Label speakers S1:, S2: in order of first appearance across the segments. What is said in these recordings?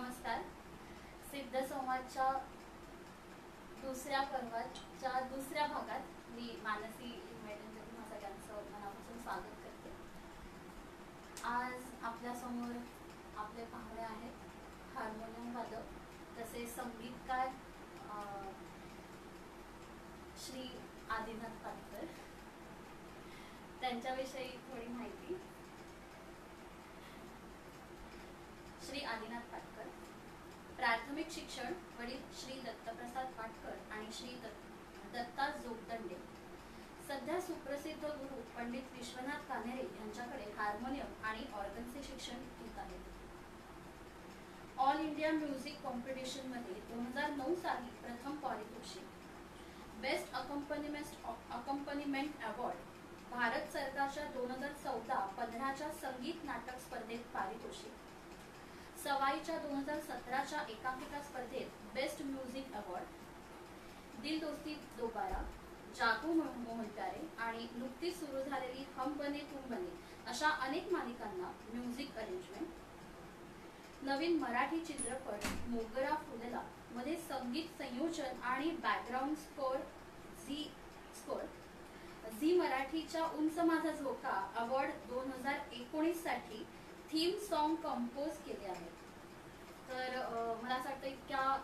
S1: नमस्कार. सिद्ध संवादच्या दुसऱ्या पर्वाच्या दुसऱ्या भागात मी मानसी इन्व्हायटेशन तुम्हा सगळ्यांचं मनापासून स्वागत करते. आज आपल्यासमोर आपले पाहुणे आहेत हार्मोनियम वादक तसेच संगीतकार श्री आदिनाथ पाटकर. त्यांच्याविषयी थोडी माहिती. श्री आदिनाथ पाटकर प्राथमिक शिक्षण वडील श्री दत्तप्रसाद पाटकर आणि श्री दत्ता जोगदंडे. सध्या सुप्रसिद्ध गुरु पंडित विश्वनाथ कान्हेरे यांच्याकडे हार्मोनियम आणि ऑर्गनचे शिक्षण घेत आहेत. ऑल इंडिया म्युझिक कॉम्पिटिशन मध्ये 2009 साली प्रथम पारितोषिक, बेस्ट अकंपनीमेंट अवॉर्ड, भारत सरकारच्या 2014-15च्या संगीत नाटक स्पर्धेत पारितोषिक, सवाईच्या 2017च्या एकांकिका स्पर्धेत बेस्ट म्युझिक अवॉर्ड, दिल दोस्ती दोबारा, जागो मोहन प्यारे आणि नुकतीच सुरू झालेली हम बने तुम बने अशा अनेक मालिकांना म्युझिक अरेंजमेंट, नवीन मराठी चित्रपट मोगरा फुलला मध्ये संगीत संयोजन आणि बॅकग्राऊंड स्कोर, झी मराठीच्या उंच माझा झोका अवॉर्ड 2019 साठी थीम सॉन्ग कंपोज केले आहे. तर मला असं वाटतं इतक्या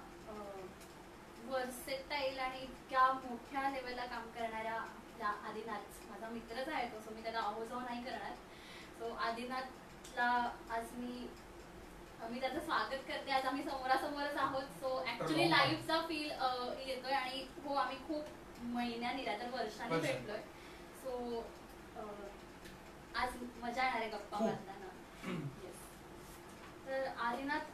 S1: वर्सेटाईल आणि इतक्या मोठ्या लेवलला काम करणाऱ्या त्या आदिनाथ, माझा मित्रच आहे तो, सो मी त्याला आहोजाव नाही करणार. सो आदिनाथला आज मी त्याचं स्वागत करते. आज आम्ही समोरासमोरच आहोत. सो ऍक्च्युली लाईव्हचा फील येतोय आणि हो आम्ही खूप महिन्यांनी तर वर्षांनी भेटलोय. सो आज मजा येणार आहे गप्पा मारताना. तर आदिनाथ,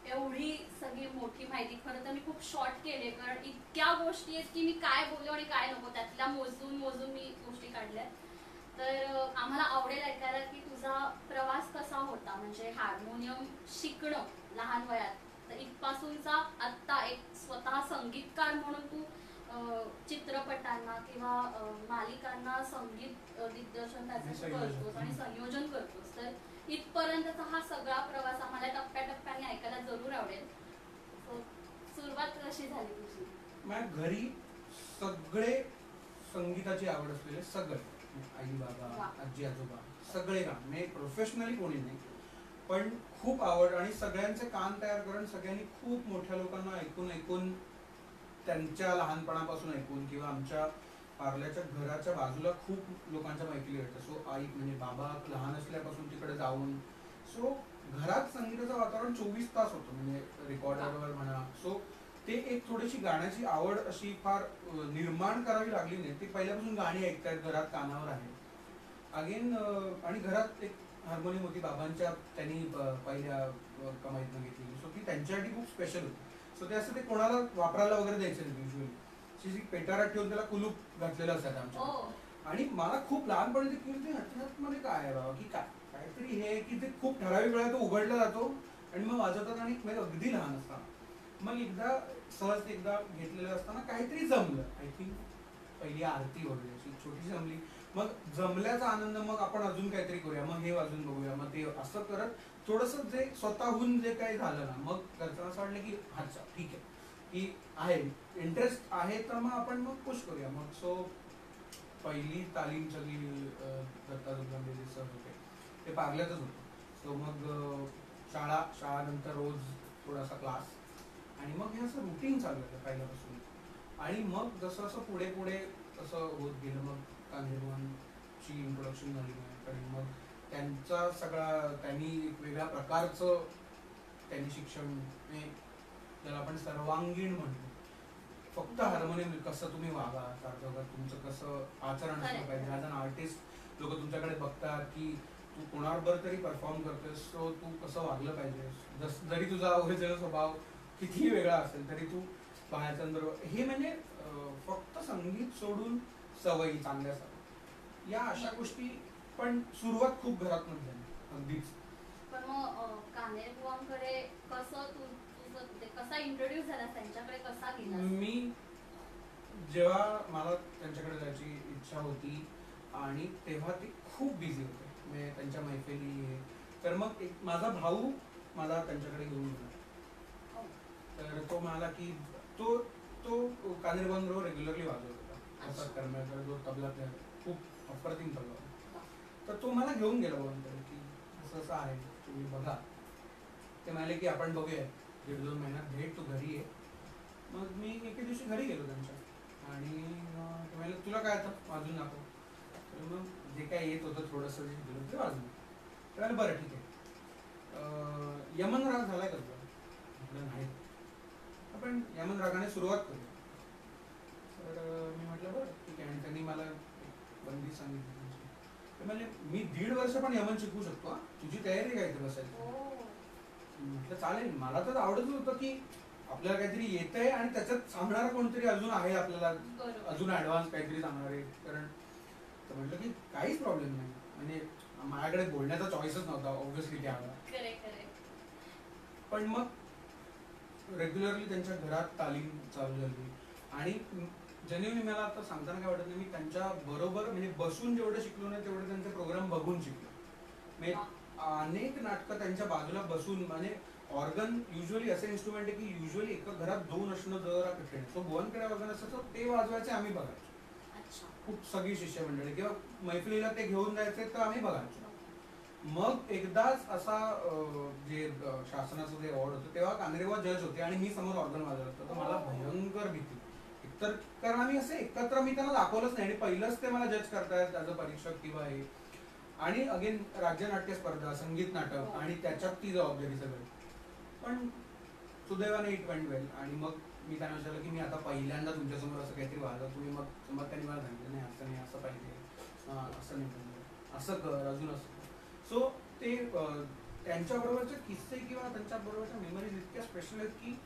S1: एवढी सगळी मोठी माहिती खरं तर मी खूप शॉर्ट केले, कारण इतक्या गोष्टी आहेत की मी काय बोललो आणि काय नको त्यातल्या मोजून मी गोष्टी काढल्या. तर आम्हाला आवडेल ऐकायला की तुझा प्रवास कसा होता, म्हणजे हार्मोनियम शिकणं लहान वयात तर इथपासूनचा आत्ता एक स्वतः संगीतकार म्हणून तू चित्रपटांना किंवा मालिकांना संगीत दिग्दर्शन त्याचं करतोस आणि संयोजन करतोस. तर इथपर्यंतचा हा सगळा प्रवास आम्हाला टप्प्याटप्प्याने ऐकायला जरूर आवडेल. सुरुवात कशी झाली तुझी?
S2: माझ्या घरी सगळे संगीताची आवड असलेले, सगळे आई बाबा आजी आजोबा सगळे काम, म्हणजे प्रोफेशनली कोणी नाही पण खूप आवड आणि सगळ्यांचे कान तयार करून सगळ्यांनी खूप मोठ्या लोकांना ऐकून त्यांच्या लहानपणापासून ऐकून किंवा आमच्या पार्ल्याच्या घराच्या बाजूला खूप लोकांच्या मैफिली घडतात. सो आई म्हणजे बाबा लहान असल्यापासून तिकडे जाऊन, सो घरात संगीताचं वातावरण 24 तास होतं, म्हणजे रेकॉर्डरवर म्हणा. सो ते एक थोडीशी गाण्याची आवड अशी फार निर्माण करावी लागली नाही. ती पहिल्यापासून गाणी ऐकतायत घरात, कानावर आहे अगेन. आणि घरात एक हार्मोनियम होती बाबांच्या, त्यांनी पहिल्या कमाईतनं घेतली. सो ती त्यांच्यासाठी खूप स्पेशल होती. सो ते असं ते कोणाला वापरायला वगैरे द्यायचं नाही युजली. पेटारात ठेवून त्याला कुलूप घातलेलं असायचं आमच्या. आणि मला खूप लहानपणी ते मध्ये काय आहे बाबा की काहीतरी हे की ते खूप ठराविक वेळा तो उघडला जातो आणि मग वाजवतात. आणि अगदी लहान असताना मग एकदा सहज एकदा घेतलेलं असताना काहीतरी जमलं. आय थिंक पहिली आरती वगैरे अशी छोटीशी जमली. मग जमल्याचा आनंद, मग आपण अजून काहीतरी करूया, मग हे वाजून बघूया, मग ते असं करत थोडंसं जे स्वतःहून जे काही झालं ना, मग घरच्यांना असं वाटलं की अच्छा ठीक आहे की आहे इंटरेस्ट आहे तर मग आपण मग पुश करूया. मग सो पहिली तालीम सगळी दत्ता जोगदंडे सर होते ते पार्ल्यातच होते. सो मग शाळा नंतर रोज थोडासा क्लास आणि मग हे असं रुटीन चालू होतं पहिल्यापासून. आणि मग जसं असं पुढे तसं होत गेलं. मग कान्हेरवांची इंट्रोडक्शन झाली माझ्याकडे. मग त्यांचा सगळा त्यांनी वेगळ्या प्रकारचं त्यांनी शिक्षण, त्याला आपण सर्वांगीण म्हणतो. फक्त हार्मोनियम कसं तुम्ही वागा, तुमचं कसं आचरण असलं पाहिजे. ॲज अन आर्टिस्ट लोक तुमच्याकडे बघतात की तू कोणाबरोबर तरी परफॉर्म करतोस, तो तू कसं वागलं पाहिजे. जरी तुझा ओरिजिनल स्वभाव कितीही वेगळा असेल तरी तू बाहेरच्यांबरोबर, हे म्हणजे फक्त संगीत सोडून सवयी चांगल्या सवयी या अशा गोष्टी. पण सुरुवात खूप घरातून झाली अगदीच.
S1: पण मग कान्हेरे बुवांकडे कसं कसा इंट्रोड्यूस झाला, त्यांच्याकडे कसा गेला?
S2: मी जेव्हा मला त्यांच्याकडे जायची इच्छा होती आणि तेव्हा ते खूप बिझी होते, म्हणजे त्यांच्या मैफिली. तर मग एक माझा भाऊ मला त्यांच्याकडे घेऊन गेला तर तो म्हणाला की तो तो कानेरबांबरोबर रेग्युलरली वाजवत होता. प्रसाद करमळकर जो तबला प्लेअर, खूप अप्रतिम तबला होता. तर तो मला घेऊन गेला भवनकडे की असं असं आहे, तुम्ही बघा. ते म्हणाले की आपण बघूया, 1-2 महिन्यात भेट, तू घरी ये. मग मी एके दिवशी घरी गेलो त्यांच्या आणि ते म्हणाले तुला काय आता वाजून दाखव. तर मग जे काय येत होतं थोडंसं जे दिलं ते वाजवलं. ते म्हणाले बरं ठीक आहे, यमन राग झालाय का तुला? म्हटलं नाही. आपण यमन रागाने सुरुवात करूया. तर मी म्हटलं बरं ठीक आहे. आणि त्यांनी मला एक बंदी सांगितली त्यांची. ते म्हणले मी 1.5 वर्ष पण यमन शिकू शकतो, हा, तुझी तयारी काय इथे बसायची? म्हटलं चालेल. मला तर आवडत होतं की आपल्याला काहीतरी येतंय आणि त्याच्यात सांगणार कोणतरी अजून आहे आपल्याला, अजून ऍडव्हान्स काहीतरी सांगणार आहे. कारण तर म्हटलं की काहीच प्रॉब्लेम नाही. म्हणजे माझ्याकडे बोलण्याचा चॉईसच नव्हता ऑब्व्हियसली त्यावेळेला. पण मग रेग्युलरली त्यांच्या घरात तालीम चालू झाली आणि जेन्युइनली मला आता सांगताना काय वाटत नाही, मी त्यांच्या बरोबर म्हणजे बसून जेवढं शिकलो नाही तेवढं त्यांचे प्रोग्राम बघून शिकलो. म्हणजे अनेक नाटकं त्यांच्या बाजूला बसून, म्हणजे ऑर्गन युजली असं इन्स्ट्रुमेंट आहे की युजली एका घरात 2 असणं जरा कठीण आहे. सो भुवनकडे ऑर्गन असायचं, ते वाजवायचे, आम्ही बघायचो. खूप सगळी शिष्यमंडळी किंवा मैफिलीला ते घेऊन जायचे तर आम्ही बघायचो. मग एकदाच असा जे शासनाचं जे अवॉर्ड होतं तेव्हा कानेरेबा जज होते आणि मी समोर ऑर्गन वाजवत होतो. तर मला भयंकर भीती. एकतर कारण आम्ही असे एकत्र, मी त्यांना दाखवलंच नाही आणि पहिलंच ते मला जज करतायत ॲज अ परीक्षक किंवा हे. आणि अगेन राज्य नाट्य स्पर्धा, संगीत नाटक आणि त्याच्यात ती जबाबदारी सगळी. पण सुदैवाने इट वेंट वेल. आणि मग मी त्यांना विचारलं की मी आता पहिल्यांदा तुमच्यासमोर असं काहीतरी वाजव, तुम्ही मग त्यांनी मला सांगितलं नाही असं नाही, असं पाहिजे, असं नाही पाहिजे, असं कर, अजून असं. सो ते त्यांच्याबरोबरचे किस्से किंवा त्यांच्याबरोबरच्या मेमरीज इतक्या स्पेशल आहेत की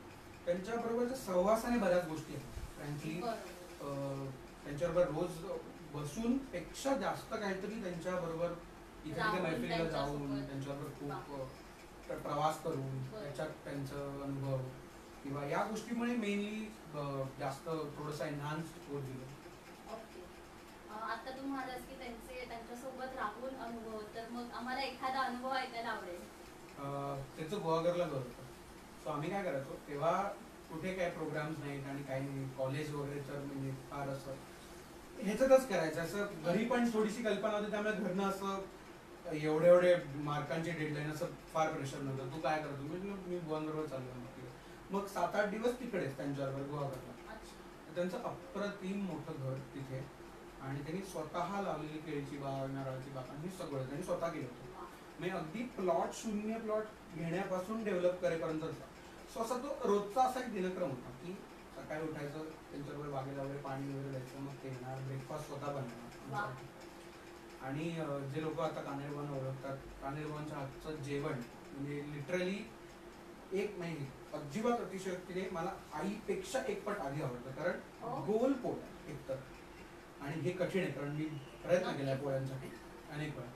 S2: त्यांच्याबरोबरच्या सहवासाने बऱ्याच गोष्टी आहेत. फ्रँकली त्यांच्याबरोबर रोज बसून पेक्षा जास्त काहीतरी त्यांच्याबरोबर इथे तिथे मैफिलीला जाऊन त्यांच्याबरोबर खूप प्रवास करून त्याच्यात त्यांचं अनुभव किंवा या गोष्टीमुळे मेनली जास्त थोडंसं एनहान्स होत गेलं.
S1: आता तू म्हणालास की त्यांच्यासोबत राहून अनुभव, तर मग आम्हाला एखादा अनुभव ऐकायला आवडेल.
S2: त्याचं गुहागरला घर होतं. सो आम्ही काय करायचो तेव्हा, कुठे काय प्रोग्राम्स नाहीत आणि काही नाही, कॉलेज वगैरे तर म्हणजे फार असं ह्याच्यातच करायचं. असं घरी पण थोडीशी कल्पना होती, त्यामुळे घरनं असं एवढे मार्कांची डेडलाईन असं फार प्रेशर नव्हतं. तू काय करतो? मी भुवनबरोबर चाललो. मग 7-8 दिवस तिकडेच त्यांच्याबरोबर गुहागरला. त्यांचं अप्रतिम मोठं घर तिथे आणि त्यांनी स्वतः लावलेली केळीची बाग, नारळाची बाग आणि सगळं त्यांनी स्वतः केलं होतं. म्हणजे अगदी प्लॉट, शून्य प्लॉट घेण्यापासून डेव्हलप करेपर्यंतचा. सो असा तो रोजचा असा एक दिनक्रम होता की सकाळी उठायचं, त्यांच्याबरोबर बागेला वगैरे पाणी वगैरे द्यायचं, मग ते येणार, ब्रेकफास्ट स्वतः बनवणार. आणि जे लोक आता कानेरबांना ओळखतात, कानेरबांच्या हातचं जेवण म्हणजे लिटरली एक महिने अजिबात अतिशयोक्तीने मला आईपेक्षा एक पट आधी आवडतं. कारण गोल पोळ्या एकतर, आणि हे कठीण आहे कारण मी प्रयत्न केलाय पोळ्यांसाठी अनेक वेळा.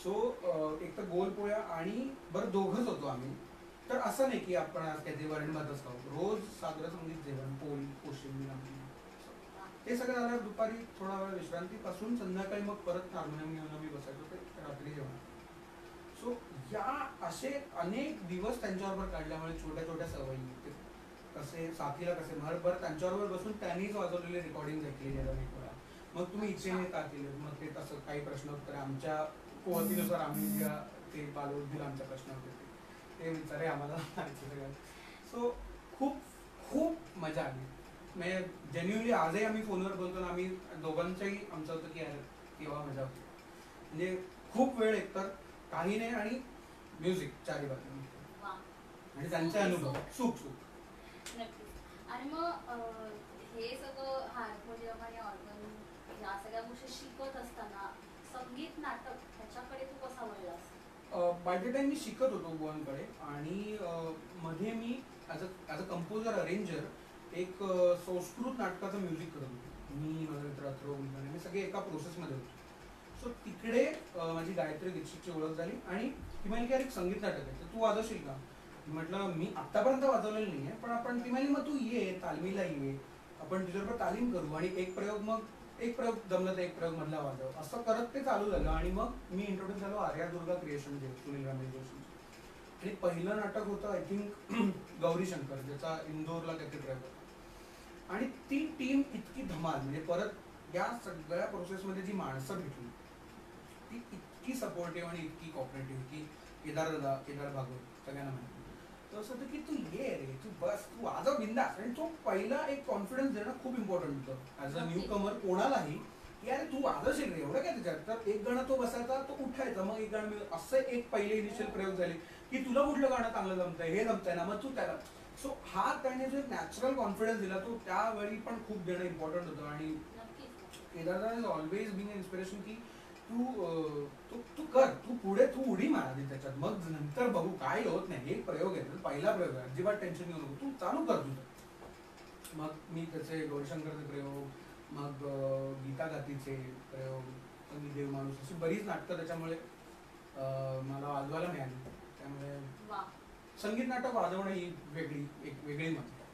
S2: सो एक तर गोल पोळ्या आणि बरं दोघंच होतो आम्ही. तर असं नाही की आपण आज काहीतरी वरण भातच खाऊ, रोज साजरं संगीत जेवण, पोळी, कोशिंबीर, हे सगळं झाल्यावर दुपारी थोडा वेळ विश्रांतीपासून संध्याकाळी मग परत हार्मोनियम घेऊन आम्ही बसायचो ते रात्री जेवण. सो या असे अनेक दिवस त्यांच्याबरोबर काढल्यामुळे छोट्या छोट्या सवयी, कसे साथीला कसे बरं त्यांच्याबरोबर बसून त्यांनीच वाजवलेले रेकॉर्डिंग ऐकलेली अनेक वेळा. मग तुम्ही इथे हे का केलं, मग ते तसं काही प्रश्न उत्तर आमच्या कुवतीनुसार आम्ही ज्या ते बालवडील आमच्या प्रश्न होते ते विचारे आम्हाला सगळं. सो खूप खूप मजा आली. म्हणजे जेन्युइनली आजही आम्ही फोनवर बोलतो ना, आम्ही दोघांचंही आमचं होतं की यार केव्हा मजा होती. म्हणजे खूप वेळ एकतर काही नाही आणि म्युझिक चारी बाजूने आणि त्यांचे अनुभव सुख सुख.
S1: आणि मग हे सगळं हार्मोनियम आणि ऑर्गन या सगळ्या गोष्टी शिकत असताना संगीत नाटक ह्याच्याकडे तू कसा वळलास?
S2: बाय द टाइम मी शिकत होतो भुवनकडे आणि मध्ये मी ॲज अ कंपोजर अरेंजर एक संस्कृत नाटकाचं म्युझिक करत होतो. मी, माझा मित्र अथर्व कुलकर्णी, मी सगळे एका प्रोसेसमध्ये होतो. सो तिकडे माझी गायत्री दीक्षितची ओळख झाली आणि ती म्हणाली की अरे एक संगीत नाटक आहे तर तू वाजवशील का? म्हटलं मी आत्तापर्यंत वाजवलेलं नाही आहे, पण आपण, ती म्हणाली मग तू ये तालमीला ये, आपण तुझ्याबरोबर तालीम करू आणि एक प्रयोग जमलं तर एक प्रयोग मधला वाजव. असं करत ते चालू झालं आणि मग मी इंट्रोड्यूस झालो आर्या दुर्गा क्रिएशन जे सुनील रमेश जोशी. आणि पहिलं नाटक होतं आय थिंक गौरी शंकर, ज्याचा इंदोरला काहीतरी प्रयोग होता. आणि ती टीम इतकी धमाल, म्हणजे परत या सगळ्या प्रोसेसमध्ये जी माणसं भेटली ती इतकी सपोर्टिव्ह आणि इतकी कॉपरेटिव्ह की केदार भागवत सगळ्यांना माहिती. तर असं होतं की तू ये रे, तू बस, तू वाजव बिंदास. आणि तो पहिला एक कॉन्फिडन्स देणं खूप इम्पॉर्टंट होतं ॲज अ न्यू कमर कोणालाही, की अरे तू वाजवशील रे, एवढं काय त्याच्यात. तर एक गाणं तो बसायचा, तो उठायचा, मग एक गाणं असं एक पहिले इनिशियल प्रयोग झाले की तुला कुठलं गाणं चांगलं जमतंय, हे जमतंय ना, मग तू त्याला. सो हा त्याने जो एक नॅचरल कॉन्फिडन्स दिला तो त्यावेळी पण खूप देणं इम्पॉर्टंट होतं. आणि Kedarnath is always being inspiration की तू कर, तू पुढे, तू उडी मार आधी त्याच्यात, मग नंतर बघू काय होत नाही. एक प्रयोग आहे, पहिला प्रयोग आहे, अजिबात टेन्शन घेऊ नको, तू चालू कर तुझं. मग मी त्याचे गौरीशंकरचे प्रयोग, मग गीता गातीचे प्रयोग, मी देव माणूस, अशी बरीच नाटकं त्याच्यामुळे मला वाजवायला मिळाली. त्यामुळे संगीत नाटक वाजवणं ही एक वेगळी मजा.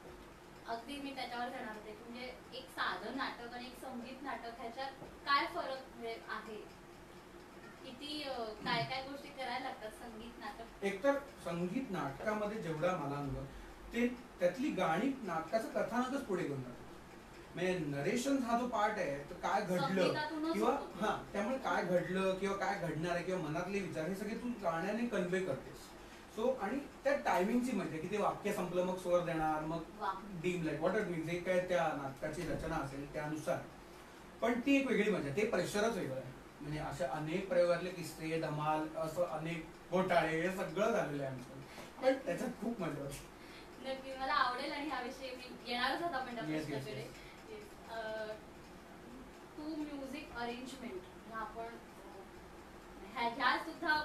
S1: अगदी मी त्याच्यावर जाणार होते, म्हणजे एक साधं नाटक आणि एक संगीत नाटक ह्याच्यात काय फरक आहे, किती काय काय गोष्टी करायला लागतात संगीत नाटक.
S2: एकतर संगीत नाटकामध्ये जेवढा मलांग ते त्यातली गाणी नाटकाचं कथानकच पुढे घेऊन जातात. म्हणजे नरेशन हा जो पार्ट आहे, तर काय घडलं किंवा त्यामुळे काय घडलं किंवा काय घडणार आहे किंवा मनातले विचार हे सगळे तू गाण्याने कन्वे करतेस. सो आणि त्या टायमिंगची मजा की ते वाक्य संपलं मग स्वर देणार, मग डीम लाईट वॉट मीन जे काय त्या नाटकाची रचना असेल त्यानुसार. पण ती एक वेगळी मजा, ते प्रेशरच वेगळं आहे. म्हणजे अशा अनेक प्रयोगातले किस्से, धमाल, असं अनेक घोटाळे, हे सगळं झालेलं आहे आमचं. पण त्याच्यात खूप मजा होती.
S1: नक्की मला आवडेल आणि ह्याविषयी मी येणारच होता पण त्या प्रश्नाकडे. तू म्युझिक अरेंजमेंट आपण ह्या सुद्धा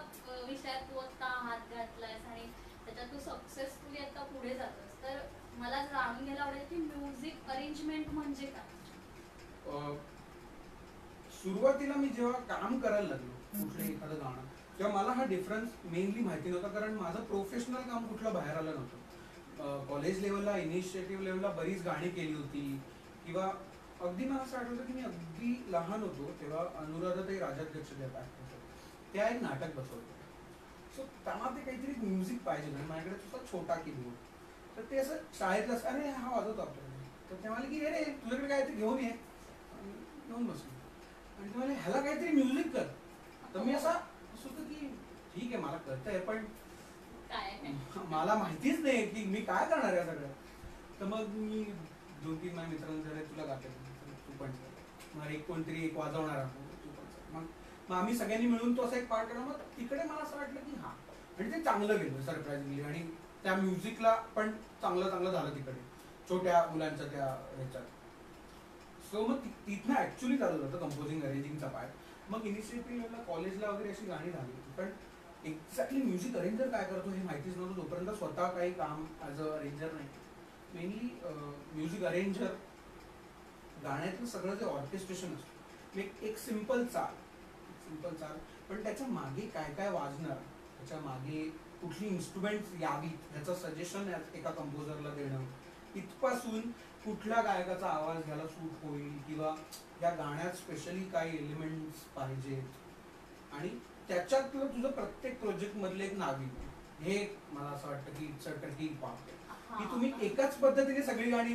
S1: विषयात तू आता हात घातलायस आणि त्याच्यात तू सक्सेसफुली आता पुढे जातोस, तर मला जाणून घ्यायला आवडेल की म्युझिक अरेंजमेंट म्हणजे काय.
S2: सुरुवातीला मी जेव्हा काम करायला लागलो कुठलंही एखादं गाणं, तेव्हा मला हा डिफरन्स मेनली माहिती नव्हता, कारण माझं प्रोफेशनल काम कुठलं बाहेर आलं नव्हतं. कॉलेज लेवलला, इनिशिएटिव्ह लेवलला बरीच गाणी केली होती, किंवा अगदी मला असं आठवतं की मी अगदी लहान होतो तेव्हा अनुराधाताई राजाध्यक्ष त्या एक नाटक बसवलं. सो त्यांना ते काहीतरी म्युझिक पाहिजे आणि माझ्याकडे तुझा छोटा कीबोर्ड, तर ते असं शाळेतलं, अरे हा वाजवतो आपल्याकडे, तर ते म्हणाले की अरे तुझ्याकडे काहीतरी घेऊन ये, घेऊन बसलो. आणि ते म्हणाले ह्याला काहीतरी म्युझिक कर. तर मी असं होतं की ठीक आहे मला कळतंय, पण मला माहितीच नाही की मी काय करणार आहे सगळं. तर मग मी 2-3 माझ्या मित्रांकडे, तुला गाते तू पण मग एक कोणतरी एक वाजवणार तू पण. मग आम्ही सगळ्यांनी मिळून तो असा एक पार्ट केला. मग तिकडे मला असं वाटलं की हा, म्हणजे ते चांगलं गेलं सरप्राइजिंगली, आणि त्या म्युझिकला पण चांगलं झालं तिकडे छोट्या मुलांच्या त्या ह्याच्यात. सो मग तिथनं ऍक्च्युली चालू होतं कंपोजिंग अरेंजिंगचा पार्ट. मग इनिशिएटिव्ह कॉलेजला वगैरे अशी गाणी झाली होती, पण एक्झॅक्टली म्युझिक अरेंजर काय करतो हे माहितीच नव्हतं तोपर्यंत स्वतः काही काम ॲज अ अरेंजर नाही. मेनली म्युझिक अरेंजर गाण्यातलं सगळं जे ऑर्केस्ट्रेशन असतं, एक सिम्पल चाल, पण त्याच्या मागे काय काय वाजणार, त्याच्या मागे कुठली इन्स्ट्रुमेंट्स यावीत ह्याचं सजेशन एका कंपोजरला देणं, इथपासून कुठल्या गायकाचा आवाज घ्यायला सूट होईल, किंवा या गाण्यात स्पेशली काही एलिमेंट्स पाहिजेत, आणि त्याच्यातलं तुझं प्रत्येक प्रोजेक्ट मधले एक नाविन्य. हे मला असं वाटतं की इट्स अ ट्रिकी पार्ट की तुम्ही एकाच पद्धतीने सगळी गाणी,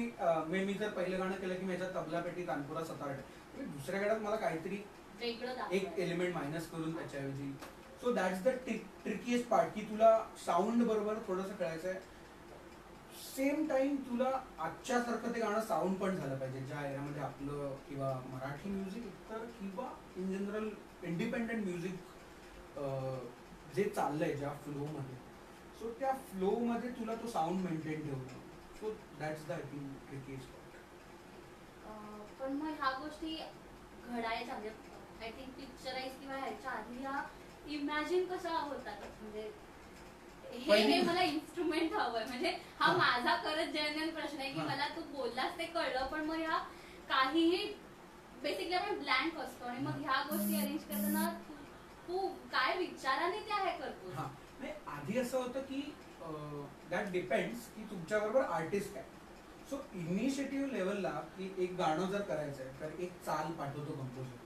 S2: मी जर पहिलं गाणं केलं की माझ्यात तबला पेटी, तानपुरा, सतार, दुसऱ्या गाण्यात मला काहीतरी एक एलिमेंट मायनस करून त्याच्याऐवजी. सो दॅट्स द ट्रिकीएस्ट पार्ट, की तुला साऊंड बरोबर थोडंसं कळायचं आहे, सेम टाइम तुला आजच्या सारखं ते गाणं साऊंड पण झालं पाहिजे ज्या एरियामध्ये आपलं किंवा मराठी म्युझिक इतर किंवा इन जनरल इंडिपेंडेंट म्युझिक जे चाललंय ज्या फ्लो मध्ये, सो त्या फ्लो मध्ये तुला तो साऊंड मेंटेन ठेवणं. So that's the I think ट्रिकीएस्ट part.
S1: पण मग ह्या गोष्टी घडायच्या म्हणजे आय थिंक पिक्चराइज किंवा ह्याच्या आधी ह्या इमॅजिन कशा होतात, म्हणजे हे मला इन्स्ट्रुमेंट हवंय, म्हणजे हा माझा खरंच जेन्युइन प्रश्न आहे की मला तू बोललास ते कळलं, पण मग ह्या काहीही बेसिकली आपण ब्लँक असतो, आणि मग ह्या गोष्टी अरेंज करताना तू काय विचाराने त्या हे करतो.
S2: आधी असं होतं की दॅट डिपेंड्स की तुमच्या बरोबर आर्टिस्ट आहे. सो इनिशिएटिव्ह लेवलला की एक गाणं जर करायचं आहे तर एक चाल पाठवतो कंपोजर,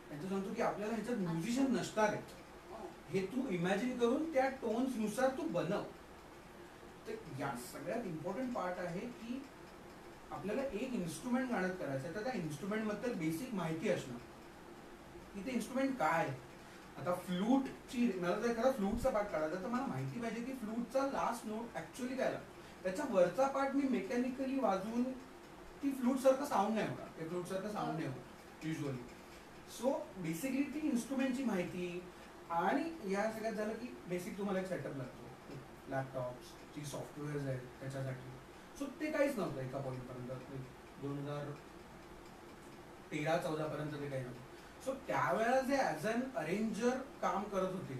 S2: त्यांचं सांगतो की आपल्याला ह्याच्यात म्युझिशियन नसणार आहेत, हे तू इमॅजिन करून त्या टोन्स नुसार तू बनव. तर या सगळ्यात इम्पॉर्टंट पार्ट आहे की आपल्याला एक इन्स्ट्रुमेंट गाणं करायचं आहे तर त्या इन्स्ट्रुमेंट बद्दल बेसिक माहिती असणं की ते इन्स्ट्रुमेंट काय. आता फ्लूटची मला जर एखादा फ्लूटचा पार्ट काढायचा तर मला माहिती पाहिजे की फ्लूटचा लास्ट नोट ऍक्च्युअली काय लागतो. त्याच्या वरचा पार्ट मी मेकॅनिकली वाजवून ती फ्लूट सारखं साऊंड नाही होणार, ते फ्लूट सारखं साऊंड नाही होत युजली. सो बेसिकली ती इन्स्ट्रुमेंटची माहिती आणि या सगळ्यात झालं की बेसिक तुम्हाला एक सेटअप लागतो, लॅपटॉप्स जी सॉफ्टवेअर्स आहेत त्याच्यासाठी. सो ते काहीच नव्हतं एका पॉईंटपर्यंत, 2013-14 पर्यंत ते काही नव्हतं. सो त्यावेळेला जे ॲज अन अरेंजर काम करत होते,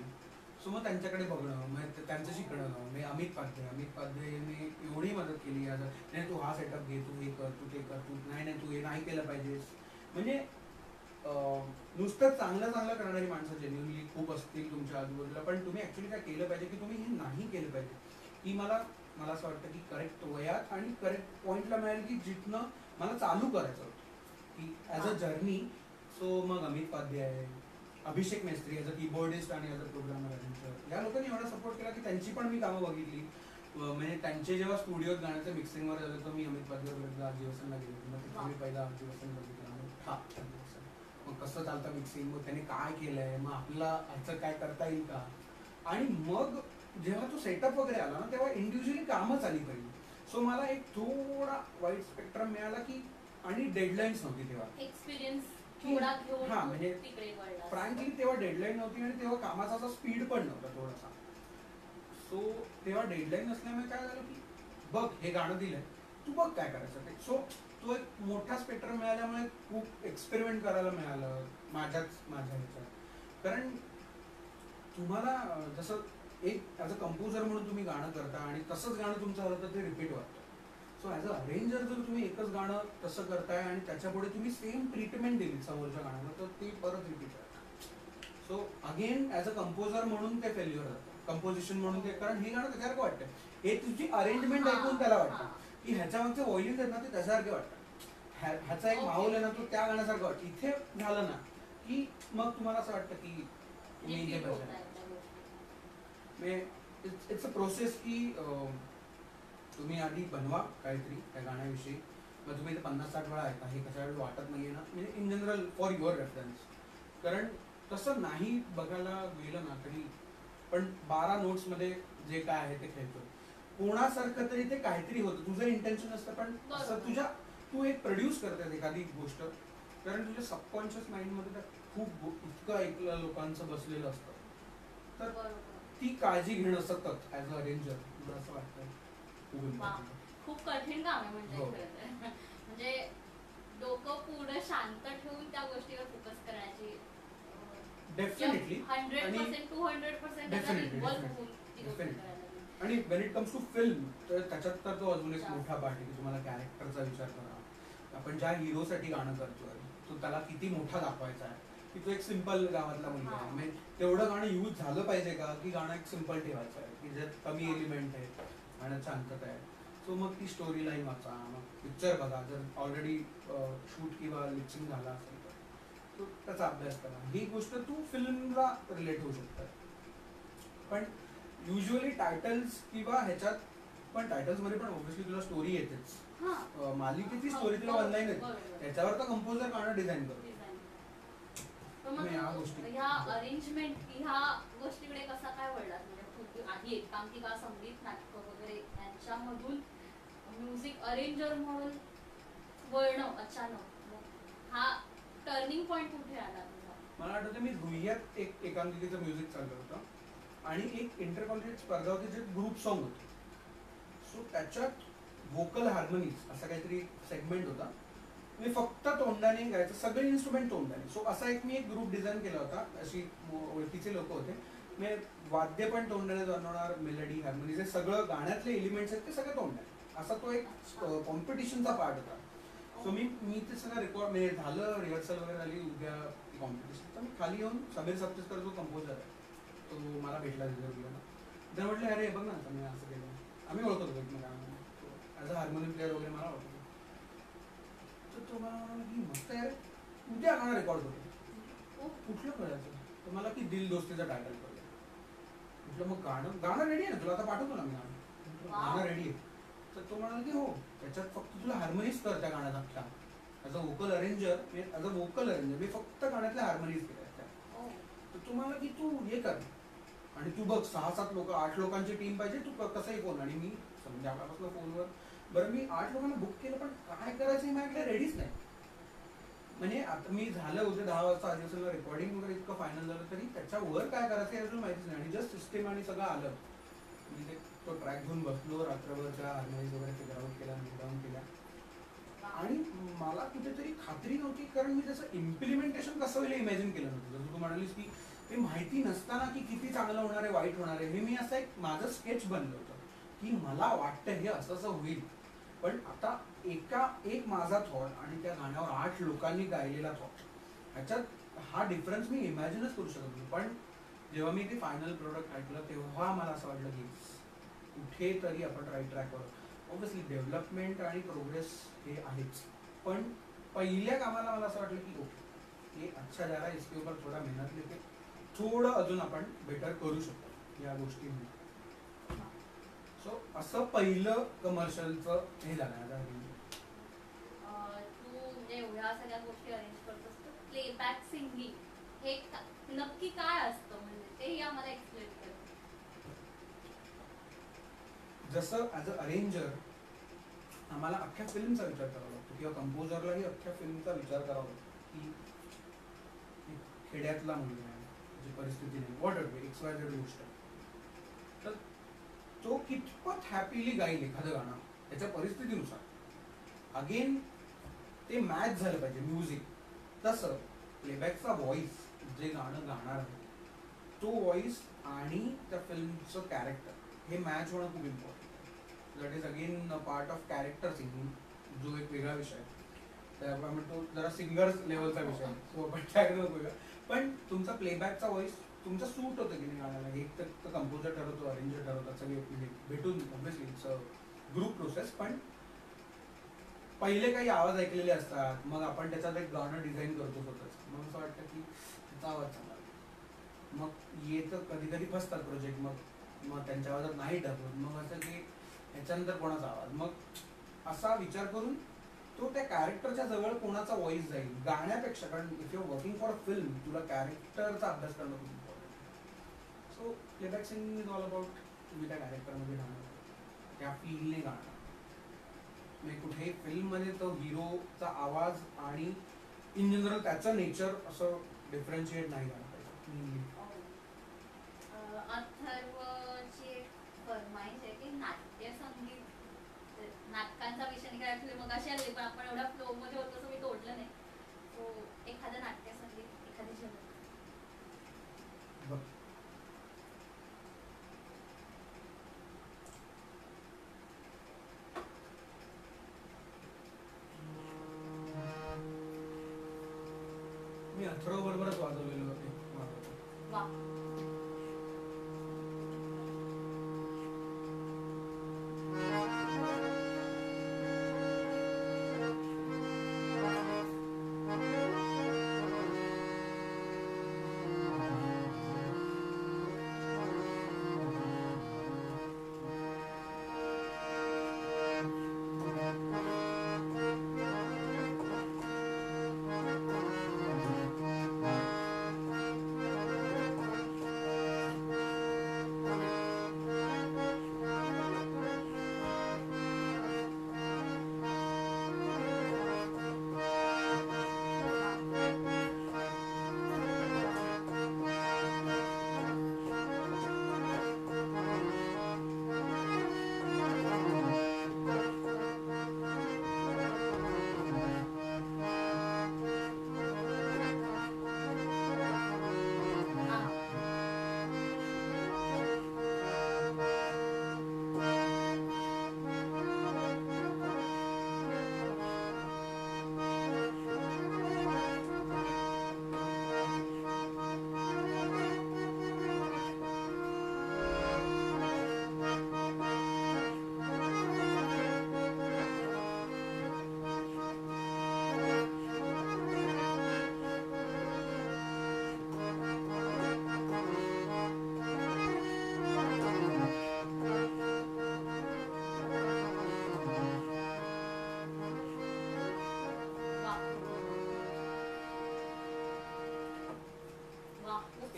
S2: सो मग त्यांच्याकडे बघणं, मग त्यांचं शिकणं. मी अमित पाध्ये एवढी मदत केली, नाही तू हा सेटअप घे, तू हे कर, तू ते कर, तू नाही तू हे नाही केलं पाहिजेस. म्हणजे नुसतं चांगलं करणारी माणसं जेन्युअनली खूप असतील तुमच्या आजूबाजूला, पण तुम्ही ऍक्च्युली काय केलं पाहिजे की तुम्ही हे नाही केलं पाहिजे. की मला असं वाटतं की करेक्ट वयात आणि करेक्ट पॉईंटला मिळालं की जिथनं मला चालू करायचं होतं की ॲज अ जर्नी. सो मग अमित पाध्ये आहे, अभिषेक मेस्त्री ॲज अ कीबोर्डिस्ट आणि ॲज अ प्रोग्रामर, या लोकांनी एवढा सपोर्ट केला की त्यांची पण मी कामं बघितली. म्हणजे त्यांचे जेव्हा स्टुडिओत गाण्याचं मिक्सिंगवर झालं तर मी अमित पाध्ये बरोबर आजीवसनला गेलो, मग तिथे मी पहिला आजीवसन बघितलं. मग कसं चालतं मिक्सिंग, मग त्याने काय केलंय, मग आपला ह्याचं काय करता येईल का. आणि मग जेव्हा तो सेटअप वगैरे आला ना तेव्हा इंडिव्हिज्युअली कामच आली पहिली. सो मला एक थोडा वाईट स्पेक्ट्रम मिळाला की, आणि डेडलाईन्स नव्हती तेव्हा,
S1: एक्सपिरियन्स थोडा घेऊन
S2: हा म्हणजे
S1: तिकडे वळला.
S2: फ्रँकली तेव्हा डेडलाईन नव्हती आणि तेव्हा कामाचा असा स्पीड पण नव्हता थोडासा. सो तेव्हा डेडलाईन नसल्यामुळे काय झालं की बघ हे गाणं दिलंय, तू बघ काय करायचं ते. सो तो एक मोठा स्पेक्ट्रम मिळाल्यामुळे खूप एक्सपेरिमेंट करायला मिळालं माझ्या ह्याच्यात. कारण तुम्हाला जसं एक ॲज अ कंपोजर म्हणून तुम्ही गाणं करता आणि तसंच गाणं तुमचं झालं तर ते रिपीट वाटतं. सो ॲज अ अरेंजर जर तुम्ही एकच गाणं तसं करताय आणि त्याच्यापुढे तुम्ही सेम ट्रीटमेंट दिली समोरच्या गाण्याला तर ते परत रिपीट करतात. So again as a composer म्हणून ते फेल्युअर जातं, कंपोजिशन म्हणून ते. कारण हे गाणं त्याच्यासारखं वाटतं, हे तुझी अरेंजमेंट ऐकून त्याला वाटतं की ह्याच्यामागचे व्हायोलिन्स आहेत ना ते त्याच्यासारखे वाटतात, ह्याचा एक माहोल आहे ना तो त्या गाण्यासारखं वाटतं. इथे झालं ना की मग तुम्हाला असं वाटतं की मी इथे बसले. इट्स अ प्रोसेस की तुम्ही आधी बनवा काहीतरी त्या गाण्याविषयी, मग तुम्ही ते 50-60 वेळा ऐका, हे कशा वेळी वाटत नाहीये ना, म्हणजे in general for your reference. कारण तसं नाही बघायला गेलं ना तरी पण 12 नोट्समध्ये जे काय आहे ते खेळतो कोणासारखं तरी ते काहीतरी होतं. तुझं इंटेन्शन असतं पण असं तू एक प्रोड्यूस करतेस एखादी गोष्ट, कारण तुझ्या सबकॉन्शियस माइंडमध्ये खूप इतकं ऐकलं लोकांचं बसलेलं असतं. तर ती काळजी घेणं सतत ॲज अ अरेंजर मला असं वाटतं
S1: खूप कठीण काम आहे. म्हणजे डोकं पूर्ण शांत ठेवून त्या गोष्टीवर फोकस करायची.
S2: डेफिनेटली
S1: 100% 200%
S2: आणि when it comes to film तर त्याच्यात तर तो अजून एक मोठा पार्ट आहे की तुम्हाला कॅरेक्टरचा विचार करा. आपण ज्या हिरोसाठी गाणं करतोय तो त्याला किती मोठा दाखवायचा आहे की तो एक सिम्पल गावातला मुलगा आहे. म्हणजे तेवढं गाणं यूज झालं पाहिजे का की गाणं एक सिम्पल ठेवायचं आहे की ज्यात कमी एलिमेंट आहे, गाण्यात शांतता आहे. सो मग ती स्टोरी लाईन वाचा, मग पिक्चर बघा, जर ऑलरेडी शूट किंवा लिप्सिंग झाला असेल तर त्याचा अभ्यास करा. ही गोष्ट तू फिल्मला रिलेट होऊ शकतात. पण युजली टायटल्स किंवा ह्याच्यात पण टायटल्समध्ये पण ऑब्व्हियसली तुला स्टोरी येतेच, मालिकेची स्टोरी तुला ऑनलाईन येते, त्याच्यावर तर कंपोजर गाणं डिझाईन करतो.
S1: ह्या अरेंजमेंट ह्या गोष्टीकडे कसा काय वळलात? म्हणजे आधी एकांकिका, संगीत, नाटक वगैरे यांच्यामधून म्युझिक अरेंजर म्हणून वळणं अचानक, हा टर्निंग पॉइंट कुठे आला?
S2: मला आठवतं मी रुईयात एक एकांकिकेचं म्युझिक चाललं होतं आणि एक इंटर कॉलेज स्पर्धा होती जे ग्रुप सॉन्ग होतं. सो त्याच्यात व्होकल हार्मोनीज असा काहीतरी सेगमेंट होता, मी फक्त तोंडाने गायचं, सगळे इन्स्ट्रुमेंट तोंडाने. सो असा मी एक ग्रुप डिझाईन केला होता, अशी ओळखीचे लोक होते, मी वाद्य पण तोंडाने बनवणार, मेलडी, हार्मोनीज, हे सगळं गाण्यातले एलिमेंट्स आहेत ते सगळे तोंडाने, असा तो एक कॉम्पिटिशनचा पार्ट होता. सो मी ते सगळं रेकॉर्ड म्हणजे झालं, रिहर्सल वगैरे झाली, उद्या कॉम्पिटिशन. तर मी खाली येऊन समीर सप्तेकर जो कंपोजर आहे तो मला भेटला तिथे. तर म्हटलं अरे बघ ना मी असं केलं, आम्ही ओळखत होतो एकमेकांना, ॲज अ हार्मोनियम प्लेअर वगैरे मला ओळखतो. तर तो मला म्हणाला की मस्त आहे, उद्या गाणं रेकॉर्ड करतो. कुठलं कळायचं तर मला की दिल दोस्तीचा टायटल कळलं. म्हटलं मग गाणं रेडी आहे ना, तुला आता पाठवतो ना मी गाणं. गाणं रेडी आहे. तर तो म्हणाला की हो, त्याच्यात फक्त तुला हार्मोनिज कर त्या गाण्यात अख्ख्या. ॲज अ वोकल अरेंजर मी फक्त गाण्यातल्या हार्मोनिज केल्या त्या. तर तू म्हणाला की तू हे कर आणि तू बघ 6-7 लोक 8 लोकांची टीम पाहिजे, तू कसंही फोन. आणि मी संध्याकाळपासून फोनवर, बरं मी 8 लोकांना बुक केलं पण काय करायचं हे माझ्याकडे रेडीच नाही. म्हणजे आता मी झालं होते 10 वाजता आधी रेकॉर्डिंग वगैरे इतकं फायनल झालं तरी त्याच्यावर काय करायचं हे अजून माहितीच नाही. आणि जस्ट सिस्टीम आणि सगळं आलं. म्हणजे तो ट्रॅक घेऊन बसलो, रात्रभरच्या हार्मोनिज वगैरे फिगर आउट केला, नोट डाऊन केला. आणि मला कुठेतरी खात्री नव्हती, कारण मी त्याचं इम्प्लिमेंटेशन कसं होईल इमॅजिन केलं नव्हतं. जसं तू म्हणालीस की ते माहिती नसताना की किती चांगलं होणार आहे, वाईट होणार आहे, हे मी असं एक माझं स्केच बनलं होतं की मला वाटतं हे असं असं होईल. पण आता एक माझा थॉट आणि त्या गाण्यावर 8 लोकांनी गायलेला थॉट, ह्याच्यात हा डिफरन्स मी इमॅजिनच करू शकत नाही. पण जेव्हा मी ते फायनल प्रोडक्ट ऐकलं तेव्हा मला असं वाटलं की कुठेतरी आपण राईट ट्रॅकवर. ऑब्व्हियसली डेव्हलपमेंट आणि प्रोग्रेस हे आहेच, पण पहिल्या कामाला मला असं वाटलं की ओके, हे अच्छा जा रहा है, इसके ऊपर थोडा मेहनत लेके थोडं अजून आपण बेटर करू शकतो या गोष्टींनी. सो असं पहिलं कमर्शियलचं हे झालं.
S1: तू म्हणजे एवढ्या सगळ्या गोष्टी अरेंज करतोस, तर प्लेबॅक सिंगिंग हे नक्की काय असतं, म्हणजे ते आम्हाला एक्सप्लेन कर.
S2: जसं ॲज अ अरेंजर आम्हाला अख्ख्या फिल्मचा विचार करावा लागतो, किंवा कंपोजरलाही अख्ख्या फिल्मचा विचार करावा लागतो की खेड्यातला मुलगा आहे, जी परिस्थिती नाही, वॉट एव्हर XYZ गोष्ट आहे, तर तो कितपत हॅपीली गाईल एखादं गाणं त्याच्या परिस्थितीनुसार. अगेन ते मॅच झालं पाहिजे म्युझिक. तसं प्लेबॅकचा व्हॉइस, जे गाणं गाणार आहे तो व्हॉइस आणि त्या फिल्मचं कॅरेक्टर हे मॅच होणं खूप important. That is again part of character singing, जो एक वेगळा विषय आहे. त्यामुळे तो जरा सिंगर्स लेवलचा विषय आहे, तो आपण त्याकडे नको. पण तुमचा प्लेबॅकचा व्हॉइस तुमचं सूट होतं की नाही गाण्याला, एक तर कंपोजर ठरवतो, अरेंजर ठरवतात, सगळे भेटून obviously it's a group process. पण पहिले काही आवाज ऐकलेले असतात, मग आपण त्याच्यात एक गाणं डिझाईन करतो स्वतःच. मग असं वाटतं की त्याचा आवाज चांगला, मग येतं कधी कधी फसतात प्रोजेक्ट, मग त्यांच्या आवाजात नाही टाकत, मग असं की ह्याच्यानंतर कोणाचा आवाज, मग असा विचार करून तो त्या कॅरेक्टरच्या जवळ कोणाचा व्हॉइस जाईल गाण्यापेक्षा. कारण if you are working for a film, तुला कॅरेक्टरचा अभ्यास करणं खूप important. So playback singing is all about तुम्ही त्या कॅरेक्टरमध्ये राहणं, त्या फीलने गाणं. म्हणजे कुठेही फिल्ममध्ये तो हिरोचा आवाज आणि इन जनरल त्याचं नेचर असं डिफरन्शिएट नाही झालं पाहिजे.
S1: अथर्वची एक फरमाईश आहे की नाट्यसंगीत, नाटकांचा विषय निघाला मग अशी आली, पण आपण एवढ्या फ्लो मध्ये होतो असं मी तोडलं नाही. सो एखादं नाट्यसंगीत, एखादी झलक.
S2: मी अथर्व बरोबरच वाजवलेलं होते.
S1: वा.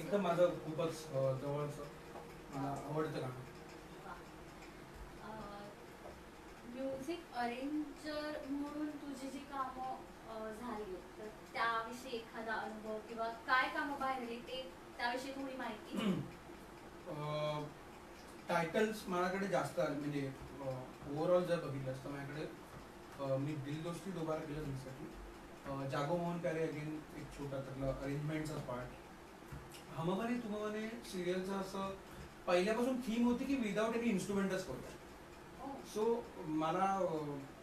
S2: एकदम माझं खूपच जवळचं मला आवडतं गाणं.
S1: म्युझिक अरेंजर म्हणून तुझी जी कामं झाली तर त्याविषयी एखादा अनुभव किंवा काय कामं बाहेर ते त्याविषयी थोडी माहिती.
S2: टायटल्स माझ्याकडे जास्त आले म्हणजे ओव्हरऑल जर बघितलं असतं माझ्याकडे मी दिल दोस्ती दोबारा केलं त्यासाठी जागो मोहन प्यारे अगेन एक छोटा त्यातला अरेंजमेंटचा पार्ट. हमवाने तुमवाने सिरियलचं असं पहिल्यापासून थीम होती की विदाउट एनी इन्स्ट्रुमेंटच करूया. सो मला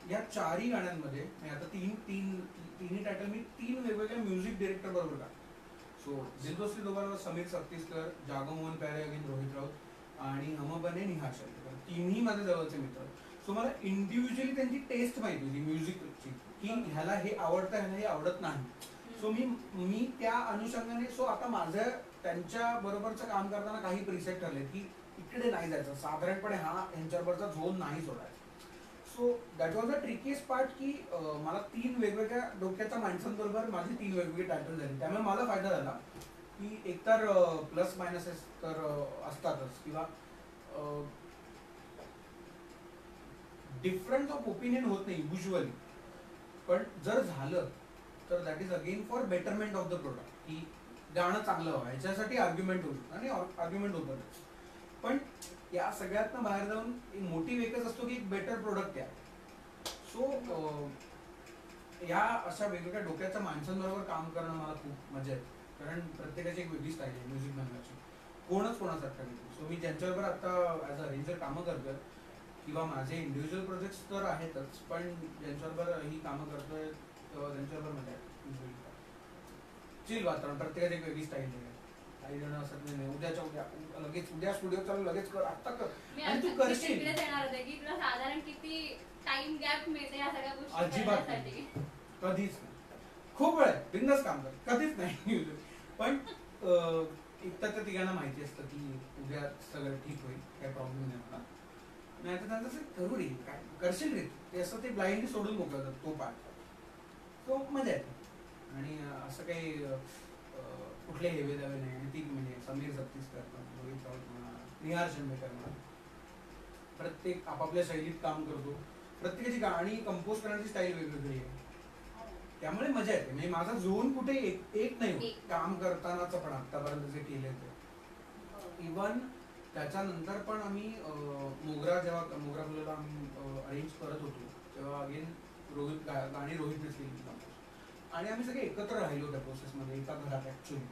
S2: या चारही गाण्यांमध्ये मी आता तिन्ही टायटल मी 3 वेगवेगळ्या म्युझिक डिरेक्टर बरोबर का. सो दिल दोस्ती दोबारा समीर सप्तीसकर, जागो मोहन प्यारे अगेन रोहित राऊत आणि हमबने निहार शंकर, तिन्ही माझे जवळचे मित्र. सो मला इंडिव्हिज्युअली त्यांची टेस्ट माहिती होती म्युझिकची की ह्याला हे आवडतं ह्याला हे आवडत नाही. सो मी त्या अनुषंगाने सो आता माझं त्यांच्या बरोबरचं काम करताना काही प्रिसेट ठरले की इकडे नाही जायचं, साधारणपणे हा यांच्याबरोबरचा झोन नाही सोडायचा. So that was a ट्रिकीएस्ट part की मला 3 वेगवेगळ्या डोक्याच्या माणसांबरोबर माझी 3 वेगवेगळी टायटल झाली. त्यामुळे मला फायदा झाला की एकतर प्लस मायनसेस तर असतातच किंवा डिफरन्स ऑफ ओपिनियन होत नाही युजली, पण जर झालं तर that is again for betterment of the product की गाणं चांगलं व्हावं ह्याच्यासाठी आर्ग्युमेंट होतं आणि आर्ग्युमेंट होतच. पण या सगळ्यातनं बाहेर जाऊन मोटिव्ह एकच असतो की एक बेटर प्रोडक्ट आहे. सो या अशा वेगवेगळ्या डोक्याच्या माणसांबरोबर काम करणं मला खूप मजा येते, कारण प्रत्येकाची एक वेगळी स्टाईल आहे म्युझिक बनवायची, कोणच कोणासारखं नाही. सो मी ज्यांच्याबरोबर आता ॲज अ अरेंजर कामं करतोय किंवा माझे इंडिव्हिज्युअल प्रोजेक्ट्स तर आहेतच, पण ज्यांच्याबरोबर ही कामं करतोय त्यांच्याबरोबर मजा येते. चिल वातावरण, प्रत्येकाची एक वेगळी स्टाईल आहे. काही जण असत नाही उद्याच्या उद्या लगेच उद्या स्टुडिओ चालू लगेच कर आता कर आणि तू करशील.
S1: साधारण किती टाइम गॅप मिळते या सगळ्या गोष्टी
S2: अजिबात नाही, कधीच नाही. खूप वेळ बिंदास काम कर, कधीच नाही. पण एकतर त्या तिघांना माहिती असतं की उद्या सगळं ठीक होईल, काही प्रॉब्लेम नाही मला. नाही तर त्यांचं करू रे काय करशील रे ते असं ते ब्लाइंडली सोडून मोकळतात तो पार्ट. तो मजा येते आणि असं काही कुठले हेवे दावे नाही. आणि ती म्हणजे समीर सप्तीसकर म्हणा, रोहित राऊत म्हणा, निहार शंभेकर म्हणा, प्रत्येक आपापल्या शैलीत काम करतो. प्रत्येकाची गाणी कंपोज करण्याची स्टाईल वेगवेगळी आहे, त्यामुळे मजा येते. म्हणजे माझा झोन कुठे एक नाही काम करतानाच, पण आतापर्यंत जे केले ते इव्हन त्याच्यानंतर पण आम्ही जेव्हा मोगरा फुलेला आम्ही अरेंज करत होतो तेव्हा अगेन गाणी रोहितनेच केली आणि आम्ही सगळे एकत्र राहिलो त्या प्रोसेसमध्ये एका घरात ऍक्च्युली,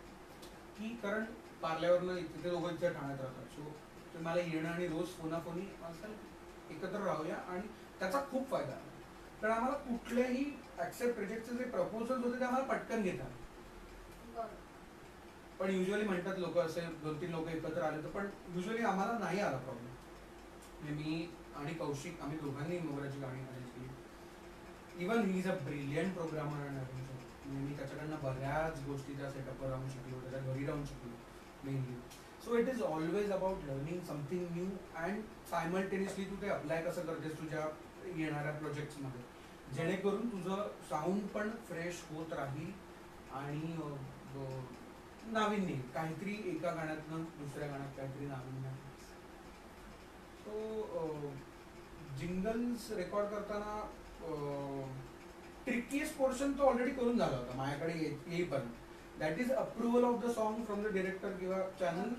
S2: की कारण पार्ल्यावरनं तिथे दोघं इथे ठाण्यात राहतात. सो मला येणं आणि रोज फोनाफोनी एकत्र राहूया आणि त्याचा खूप फायदा आहे. कारण आम्हाला कुठल्याही ऍक्सेप्ट प्रोजेक्टचे जे प्रपोजल्स होते ते आम्हाला पटकन घेतात. पण युजली म्हणतात लोक असे 2-3 लोक एकत्र आले तर, पण युजली आम्हाला नाही आला प्रॉब्लेम. मी आणि कौशिक आम्ही दोघांनी मोगराची गाणी अरेंज केली. Even he is a brilliant programmer आणि अरेंजर. म्हणजे मी त्याच्याकडनं बऱ्याच गोष्टी त्या सेटअपवर राहून शिकलो, त्याच्या घरी राहून शिकलो mainly. So it is always about learning something new and simultaneously तू ते अप्लाय कसं करतेस तुझ्या येणाऱ्या प्रोजेक्ट्समध्ये, जेणेकरून तुझं साऊंड पण फ्रेश होत राहील आणि नाविन्य काहीतरी एका गाण्यातनं दुसऱ्या गाण्यात काहीतरी नाविन्य. सो जिंगल्स रेकॉर्ड करताना ट्रिकीएस्ट पोर्शन तो ऑलरेडी करून झाला होता माझ्याकडे येईपर्यंत. That is approval of the song from the director किंवा चॅनल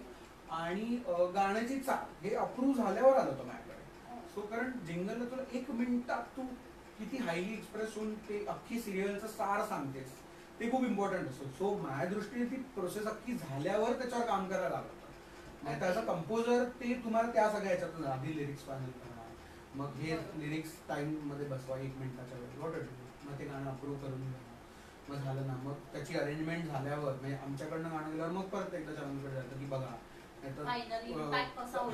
S2: आणि गाण्याची चाल हे अप्रूव्ह झाल्यावर आलं होतं माझ्याकडे. सो कारण जिंगलला तुला 1 मिनिटात तू किती हायली एक्सप्रेस होऊन ते अख्खी सिरियलचं सार सांगतेस ते खूप इम्पॉर्टंट असतं. सो माझ्या दृष्टीने ती प्रोसेस अख्खी झाल्यावर त्याच्यावर काम करायला आलं होतं. नाही तर ॲज अ कंपोजर ते तुम्हाला त्या सगळ्या ह्याच्यातून आधी लिरिक्स फायनल करा, मग हे लिरिक्स टाइममध्ये बसवा 1 मिनिटाच्या वेळी, मग ते गाणं अप्रूव्ह करून घ्या, मग झालं ना, मग त्याची अरेंजमेंट झाल्यावर म्हणजे आमच्याकडनं गाणं गेल्यावर मग परत एकदा चॅनलकडे जातं की बघा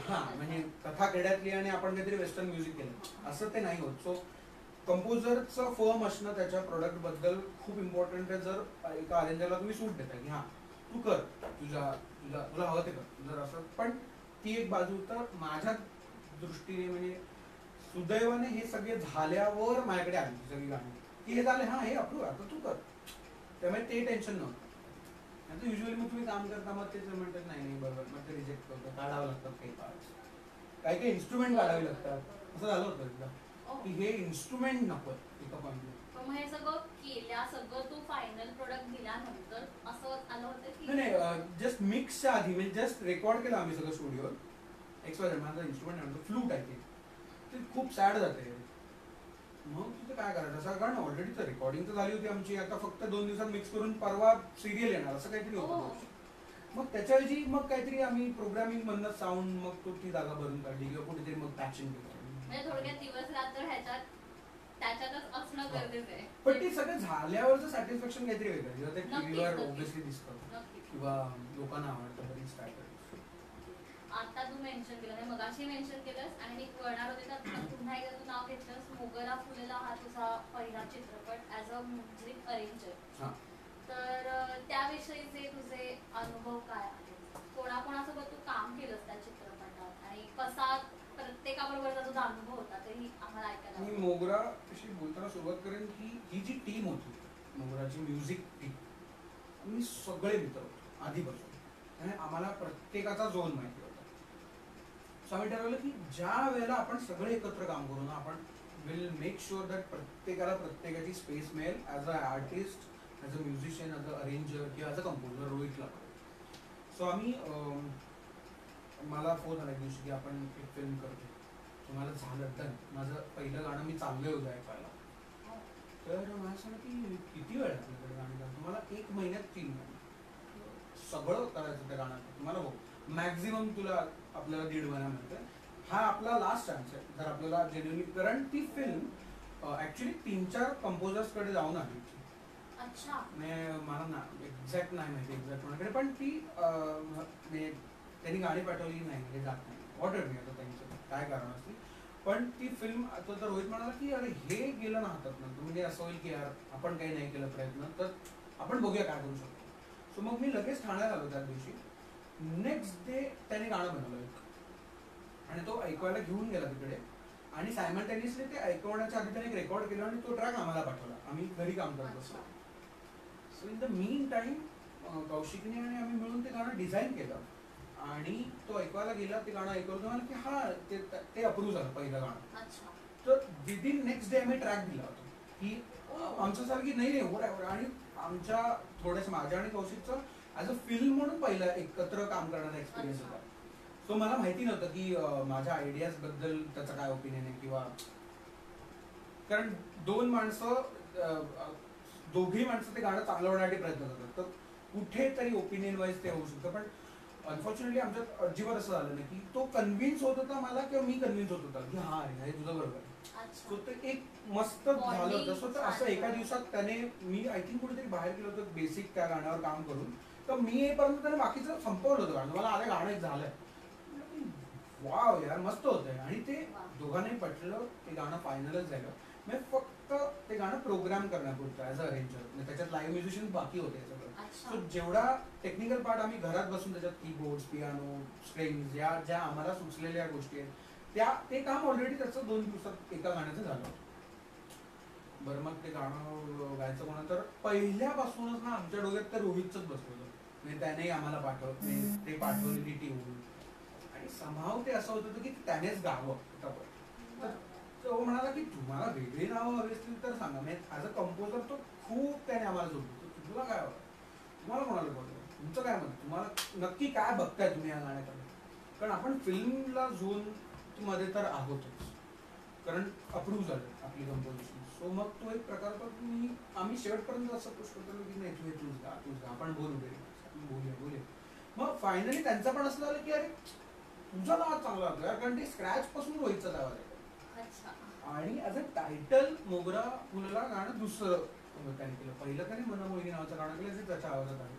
S2: हा म्हणजे कथा खेड्यातली आणि आपण काहीतरी वेस्टर्न म्युझिक केलं असं ते नाही होत. सो कंपोजरचं फर्म असणं त्याच्या प्रोडक्ट बद्दल खूप इम्पॉर्टंट आहे. जर एका अरेंजरला तुम्ही सूट देता की हा तू कर तुला हवं ते कर जर असं, पण ती एक बाजू. तर माझ्या दृष्टीने म्हणजे सुदैवाने हे सगळे झाल्यावर माझ्याकडे आली सगळी गाणी की हे झाले, हा हे अप्रूव्ह आता तू कर, त्यामुळे ते टेन्शन नव्हतं. आता युजली मग तुम्ही काम करता मग ते म्हणतात नाही नाही बरोबर मग ते रिजेक्ट करतो काढावं लागतात काही पार्ट्स काही काही इन्स्ट्रुमेंट काढावे लागतात असं झालं होतं एकदा की हे इन्स्ट्रुमेंट नको एका पॉईंटला.
S1: पण मग हे सगळं सगळं तू फायनल प्रोडक्ट दिल्यानंतर असं आलं होतं की
S2: नाही जस्ट मिक्सच्या आधी म्हणजे जस्ट रेकॉर्ड केलं आम्ही सगळं स्टुडिओवर एक्सवाय माझा इन्स्ट्रुमेंट म्हणतो फ्लूट आहे ते खूप सॅड जाते मग तिथे काय करायचं असं कारण ऑलरेडी तर रेकॉर्डिंग तर झाली होती आमची आता फक्त 2 दिवसात मिक्स करून परवा सिरियल येणार असं काहीतरी होतं. मग त्याच्याऐवजी मग काहीतरी आम्ही प्रोग्रामिंग मधनं साऊंड मग तो ती जागा भरून काढली किंवा कुठेतरी मग पॅचिंग केलं
S1: म्हणजे थोडक्यात दिवस रात्र त्याच्यातच असणं गरजेचं आहे.
S2: पण ते सगळं झाल्यावरचं सॅटिस्फॅक्शन काहीतरी वेगळं जेव्हा ते टीव्हीवर ऑब्व्हियसली दिसतं किंवा लोकांना आवडतं बरीच काय
S1: आता तू मेन्शन केलं नाही मगाशी मेन्शन केलंस आणि मी कळणार होते तर पुन्हा एकदा तू नाव घेतलंस मोगरा फुलेला हा तुझा पहिला चित्रपट ॲज अ म्युझिक अरेंजर. तर त्याविषयीचे तुझे अनुभव काय आहेत कोणाकोणासोबत तू काम केलंस त्या चित्रपटात आणि कसा प्रत्येकाबरोबरचा तुझा अनुभव होता तेही आम्हाला ऐकायला.
S2: मी मोगराशी बोलताना सुरुवात करेन की ही जी टीम होती मोगराची म्युझिक टीम मी सगळे मित्र होतो आधीपासून आणि आम्हाला प्रत्येकाचा झोन माहिती होता. सो आम्ही ठरवलं की ज्या वेळेला आपण सगळे एकत्र काम करू ना आपण विल मेक शुअर दॅट प्रत्येकाला प्रत्येकाची स्पेस मिळेल as a artist as a musician as a arranger किंवा ॲज अ कंपोजर रोहितला. सो आम्ही मला फोन आला दिवशी की आपण एक फिल्म करतो तुम्हाला झालं तर माझं पहिलं गाणं मी चाललं होतं ऐकायला तर मला सांगा की किती वेळ आपल्याकडे गाणं तुम्हाला 1 महिन्यात 3 गाणं सगळं करायचं त्या गाण्यात तुम्हाला बघ मॅक्झिमम तुला आपल्याला 1.5 महिना मिळतं. हा आपला लास्ट चान्स आहे जर आपल्याला जेन्युअनली कारण ती फिल्म ॲक्च्युली 3-4 कंपोजर्सकडे जाऊन आली होती.
S1: अच्छा
S2: मला ना एक्झॅक्ट नाही माहिती एक्झॅक्ट कोणाकडे पण ती त्यांनी गाडी पाठवली नाही म्हणजे जात नाही ऑर्डर नाही आता त्यांचं काय कारण असते पण ती फिल्म आता तर रोहित म्हणाला की अरे हे गेलं ना हातात ना म्हणजे असं होईल की यार आपण काही नाही केलं प्रयत्न तर आपण बघूया काय करू शकतो. सो मग मी लगेच ठाण्यात आलो त्या दिवशी. नेक्स्ट डे त्याने गाणं बनवलं एक आणि तो ऐकवायला घेऊन गेला तिकडे आणि सायमल्टेनियसली ते ऐकवण्याच्या आधी त्याने एक रेकॉर्ड केला आणि तो ट्रॅक आम्हाला पाठवला आम्ही घरी काम करत असतो. So in the mean time कौशिकने आणि आम्ही मिळून ते गाणं डिझाईन केलं आणि तो ऐकवायला गेला ते गाणं ऐकवलं मला की हा ते अप्रूव्ह झालं पहिलं गाणं. तर विदिन नेक्स्ट डे आम्ही ट्रॅक दिला होता की आमच्यासारखी नाही एवढं आणि आमच्या थोड्याशा माझ्या आणि कौशिकचं ॲज अ फिल्म म्हणून पहिला एकत्र काम करण्याचा एक्सपिरियन्स होता. सो मला माहिती नव्हतं की माझ्या आयडियाज बद्दल त्याचं काय ओपिनियन आहे किंवा कारण दोघी माणसं ते गाणं चांगलं होण्यासाठी प्रयत्न करतात तर कुठेतरी ओपिनियन वाईज ते होऊ शकतं. पण अनफॉर्च्युनेटली आमच्यात अजिबात असं झालं नाही की तो कन्व्हिन्स होत होता मला किंवा मी कन्व्हिन्स होत होता की हा हे तुझं बरोबर आहे. सो ते एक मस्त झालं होतं. सो असं एका दिवसात त्याने मी आय थिंक कुठेतरी बाहेर गेलो होतो बेसिक त्या गाण्यावर काम करून तर मी येईपर्यंत त्याने बाकीचं संपवलं होतं गाणं मला आलं गाणं एक झालंय वाव यार मस्त होतंय आणि ते दोघांनाही पटलं ते गाणं फायनलच झालं. म्हणजे फक्त ते गाणं प्रोग्राम करण्यापुरतं ॲज अ अरेंजर त्याच्यात लाईव्ह म्युझिशियन बाकी होते सगळं. सो जेवढा टेक्निकल पार्ट आम्ही घरात बसून त्याच्यात कीबोर्ड पियानो स्ट्रिंग्स ज्या आम्हाला सुचलेल्या गोष्टी आहेत ते काम ऑलरेडी त्याचं 2 दिवसात एका गाण्याचं झालं. बरं मग ते गाणं गायचं म्हणून तर पहिल्यापासूनच ना आमच्या डोक्यात तर रोहितच बसवलं म्हणजे त्याने आम्हाला ते पाठवलेली टीम आणि समाव ते असं होत होतं की त्यानेच गावं. तो म्हणाला की तुम्हाला वेगळी नावं हवी असतील तर सांगा म्हणजे ॲज अ कंपोजर तो खूप त्याने आम्हाला जोडतो तुला काय हवं तुम्हाला कोणाला बोलतो तुमचं काय म्हणतं तुम्हाला नक्की काय बघताय तुम्ही या गाण्याकडे कारण आपण फिल्मला झोन मध्ये तर आहोतच कारण अप्रूव्ह झालं आपली कंपोजिशन. सो मग तो एक प्रकार होता आम्ही शेवटपर्यंत असं पुश करतो की नाही तूच गा आपण बोलूया मग फायनली त्यांचा पण असं झालं की अरे तुझा नाव चांगला होता कारण ते स्क्रॅच पासून रोहितचा नाव आहे आणि ॲज अ टायटल मोगरा फुलला गाणं दुसरं त्याने केलं. पहिलं त्याने मना मोहिनी नावाचं गाणं केलं जे त्याच्या आवाजात आहे.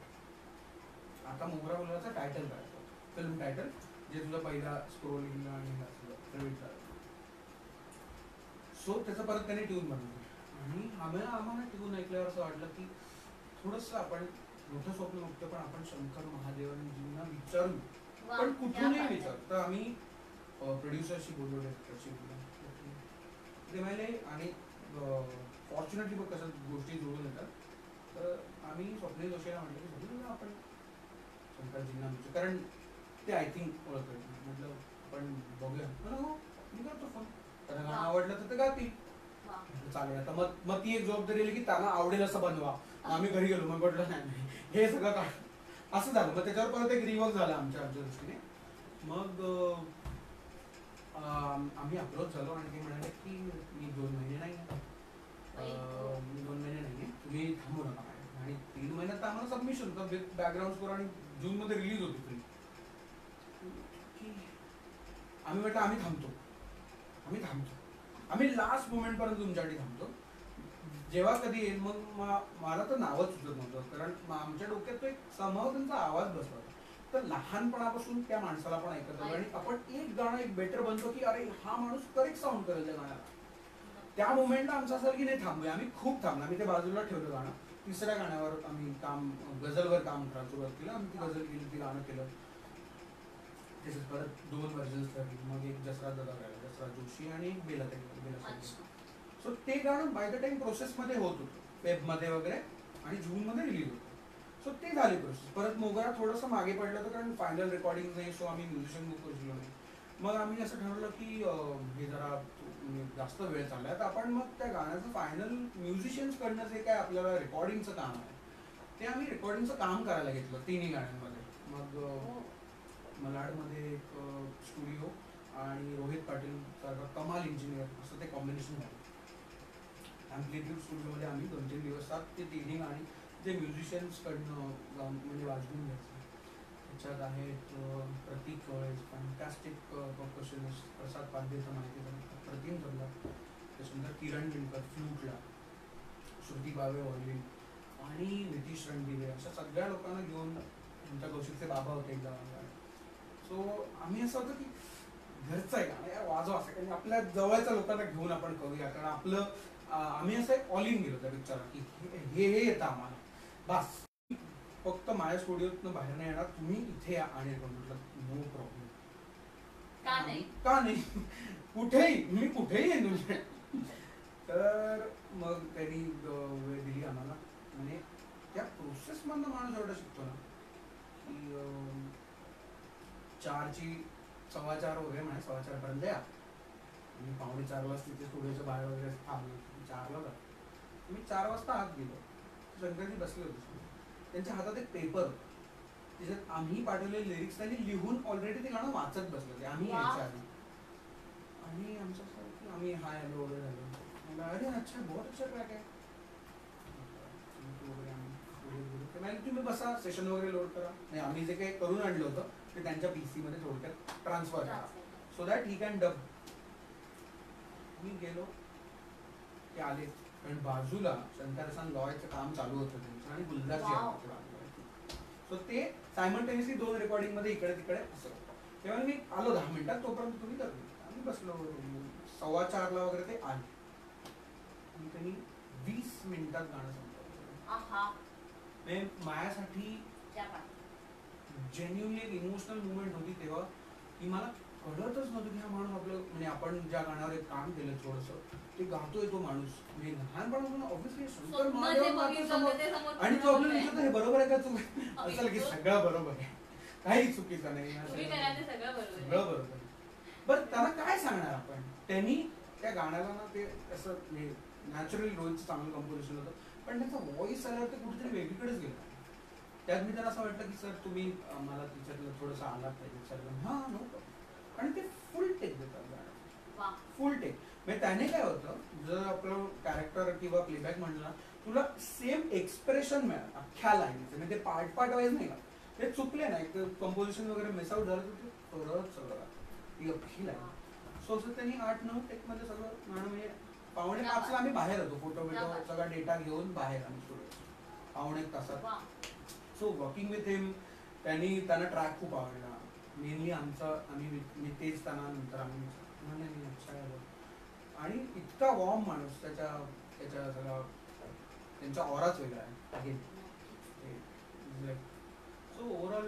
S2: आता मोगरा फुलाचं टायटल करायचं फिल्म टायटल जे तुझा पहिला स्क्रोलिंग आणि सो त्याचं परत त्याने ट्यून बनवलं आणि आम्हाला ट्यून ऐकल्यावर असं वाटलं की थोडंसं आपण मोठं स्वप्न बघतो पण आपण शंकर महादेवांजींना विचारू पण कुठूनही विचार तर आम्ही प्रोड्युसरशी बोललो डायरेक्टरशी बोललो ते माहिले आणि फॉर्च्युनेटली बघ कशा गोष्टी जुळून येतात तर आम्ही स्वप्नील जोशीला म्हटलं की स्वप्नील आपण शंकरजींना विचारू, कारण ते आय थिंक ओळखत म्हटलं आपण बघूया. हो मी करतो फोन, त्यांना गाणं आवडलं तर ते गातील.
S1: वा.
S2: चालेल. आता मग ती एक जबाबदारी आली की त्यांना आवडेल असं बनवा. आम्ही घरी गेलो, मग म्हटलं नाही हे सगळं काय असं झालं. मग त्याच्यावर परत एक रिवर्क झालं आमच्या दृष्टीने. मग आम्ही अप्रोच झालो आणि ते म्हणाले की मी 2 महिने नाही आहे, मी 2 महिने नाही आहे, तुम्ही थांबू नका. आणि 3 महिन्यात आम्हाला सबमिशन होतं विथ बॅकग्राऊंड स्कोर आणि जूनमध्ये रिलीज होती फिल्म. आम्ही म्हटलं आम्ही थांबतो, आम्ही लास्ट मोमेंट पर्यंत तुमच्यासाठी थांबतो. जेव्हा कधी येईल मग मला तर नावच सुचत नव्हतं, कारण आमच्या डोक्यात तो एक समभाव त्यांचा आवाज बसला होता. तर लहानपणापासून त्या माणसाला पण ऐकत होतो आणि आपण एक गाणं एक बेटर बनतो की अरे हा माणूस करेक्ट साऊंड करेल त्या गाण्याला. त्या मोमेंटला आमचं असं की नाही थांबूया. आम्ही खूप थांबलो, आम्ही ते बाजूला ठेवलं गाणं. तिसऱ्या गाण्यावर आम्ही गझलवर काम करायला सुरुवात केलं. आम्ही ती गझल केली, ती गाणं केलं. त्याच्यात परत 2 व्हर्जन्स ठरली. मग एक जसराज दादा गायला, जसराज जोशी आणि एक बेला सो ते गाणं बाय द टाइम प्रोसेसमध्ये होत होतं, वेबमध्ये वगैरे, आणि जूनमध्ये रिलीज होतं. सो ते झाली प्रोसेस. परत मोगरा थोडंसं मागे पडलं होतं कारण फायनल रेकॉर्डिंग नाही, सो आम्ही म्युझिशियन बुक करू नाही. मग आम्ही असं ठरवलं की हे जरा जास्त वेळ चाललाय, तर आपण मग त्या गाण्याचं फायनल म्युझिशियन्स कडनं जे काय आपल्याला रेकॉर्डिंगचं काम आहे ते आम्ही रेकॉर्डिंगचं काम करायला घेतलं तिन्ही गाण्यांमध्ये. मग मलाडमध्ये एक स्टुडिओ आणि रोहित पाटील सारखा कमाल इंजिनियर असं ते कॉम्बिनेशन झालं. ॲम्प्लिट्यूड स्टुडिओमध्ये आम्ही 2-3 दिवसात ते तिन्ही गाणी जे म्युझिशियन्सकडनं गाऊन म्हणजे वाजवून घ्यायचं. त्याच्यात आहेत प्रतीक कवळे, फॅन्टॅस्टिक परकशनिस्ट, प्रसाद पांडेचं माहिती आहे, प्रतिम तबला, त्याच्यानंतर किरण विणकर फ्लूटला, श्रुती बावे व्हायोलिन आणि नितीश रणदिवे, अशा सगळ्या लोकांना घेऊन. आमच्या कौशिकचे बाबा होते एकदा. सो आम्ही असं होतं की घरचं आहे गाणं वाजवा असं, कारण आपल्या जवळच्या लोकांना घेऊन आपण करूया, कारण आपलं आम्ही असं ऑल इन गेलो त्या पिक्चरला की हे येतं आम्हाला बस, फक्त माझ्या स्टुडिओतनं बाहेर नाही येणार, तुम्ही इथे या. आणि म्हटलं नो प्रॉब्लेम, का नाही कुठेही, मी कुठेही येईन तुमच्या. तर मग त्यांनी वेळ दिली आम्हाला. म्हणजे त्या प्रोसेसमधनं माणूस एवढं शिकतो ना की 4:15 वगैरे म्हणजे 4:15 पर्यंत या. मी 3:45 तिथे स्टुडिओच्या बाहेर वगैरे थांबलो. 4ला जातो. मी 4 वाजता आत गेलो. शंकरजी बसले होते. त्यांच्या हातात एक पेपर, त्याच्यात आम्ही पाठवलेले लिरिक्स त्यांनी लिहून ऑलरेडी ते गाणं वाचत बसले आम्ही यायच्या आधी. आणि आमचं असं की आम्ही हाय हॅलो वगैरे झालो. अरे अच्छा बहुत अच्छा ट्रॅक आहे. तुम्ही बसा, सेशन वगैरे लोड करा. नाही, आम्ही जे काही करून आणलं होतं ते त्यांच्या PC मध्ये थोडक्यात ट्रान्सफर करा, सो दॅट ही कॅन डब. मी गेलो, ते आले, कारण बाजूला शंकरसान लॉयचं काम चालू होतं त्यांचं आणि गुलदारजी. सो ते सायमल्टेनियसली 2 रेकॉर्डिंग मध्ये इकडे तिकडे असं. तेव्हा मी आलो 10 मिनिटात, तोपर्यंत तुम्ही करू. आम्ही बसलो. 4:15 वगैरे ते आले आणि त्यांनी 20 मिनिटात गाणं संपवलं. माझ्यासाठी जेन्युइनली एक इमोशनल मुवमेंट होती तेव्हा, की मला कळतच नव्हतं की हा माणूस आपलं, म्हणजे आपण ज्या गाण्यावर एक काम केलं थोडंसं, ते गातोय तो माणूस. म्हणजे लहानपणापासून ऑब्व्हियसली शंकर महादेव, आणि तो आपल्याला विचारतो हे बरोबर आहे का चूक असेल की सगळं बरोबर आहे, काही चुकीचं नाही, सगळं बरोबर आहे. बरं त्याला काय सांगणार आपण. त्यांनी त्या गाण्याला ना ते असं नॅचरली रोहितचं चांगलं कंपोजिशन होतं, पण त्याचा व्हॉइस आल्यावर ते कुठेतरी वेगळीकडेच गेला. त्यात मी त्यांना असं वाटलं की सर तुम्ही मला तिच्यातलं थोडंसं आलात पाहिजे. सर हां नव्हतं, आणि ते फुल टेक देतात गाणं, फुल टेक. म्हणजे त्याने काय होतं, जर आपलं कॅरेक्टर किंवा प्लेबॅक म्हणलं तुला सेम एक्सप्रेशन मिळालं अख्ख्या लाईनचं, म्हणजे ते पार्ट वाईज नाही का, ते चुकले नाही, कंपोजिशन वगैरे मिसआउट झालं तर ते परत सगळं ती अख्खी लाईन. सो असं त्यांनी 8-9 टेकमध्ये सगळं गाणं, म्हणजे 4:45ला आम्ही बाहेर होतो, फोटो सगळा डेटा घेऊन बाहेर आम्ही स्टुडिओ 1.5 तासात. सो वर्किंग विथ हिम, त्यांना ट्रॅक खूप आवडला. मेनली मी तेच त्यांना नंतर आम्ही अच्छा आहे. आणि इतका वॉर्म माणूस, त्याच्या सगळा त्यांचा ऑराच वेगळा आहे. सो ओव्हरऑल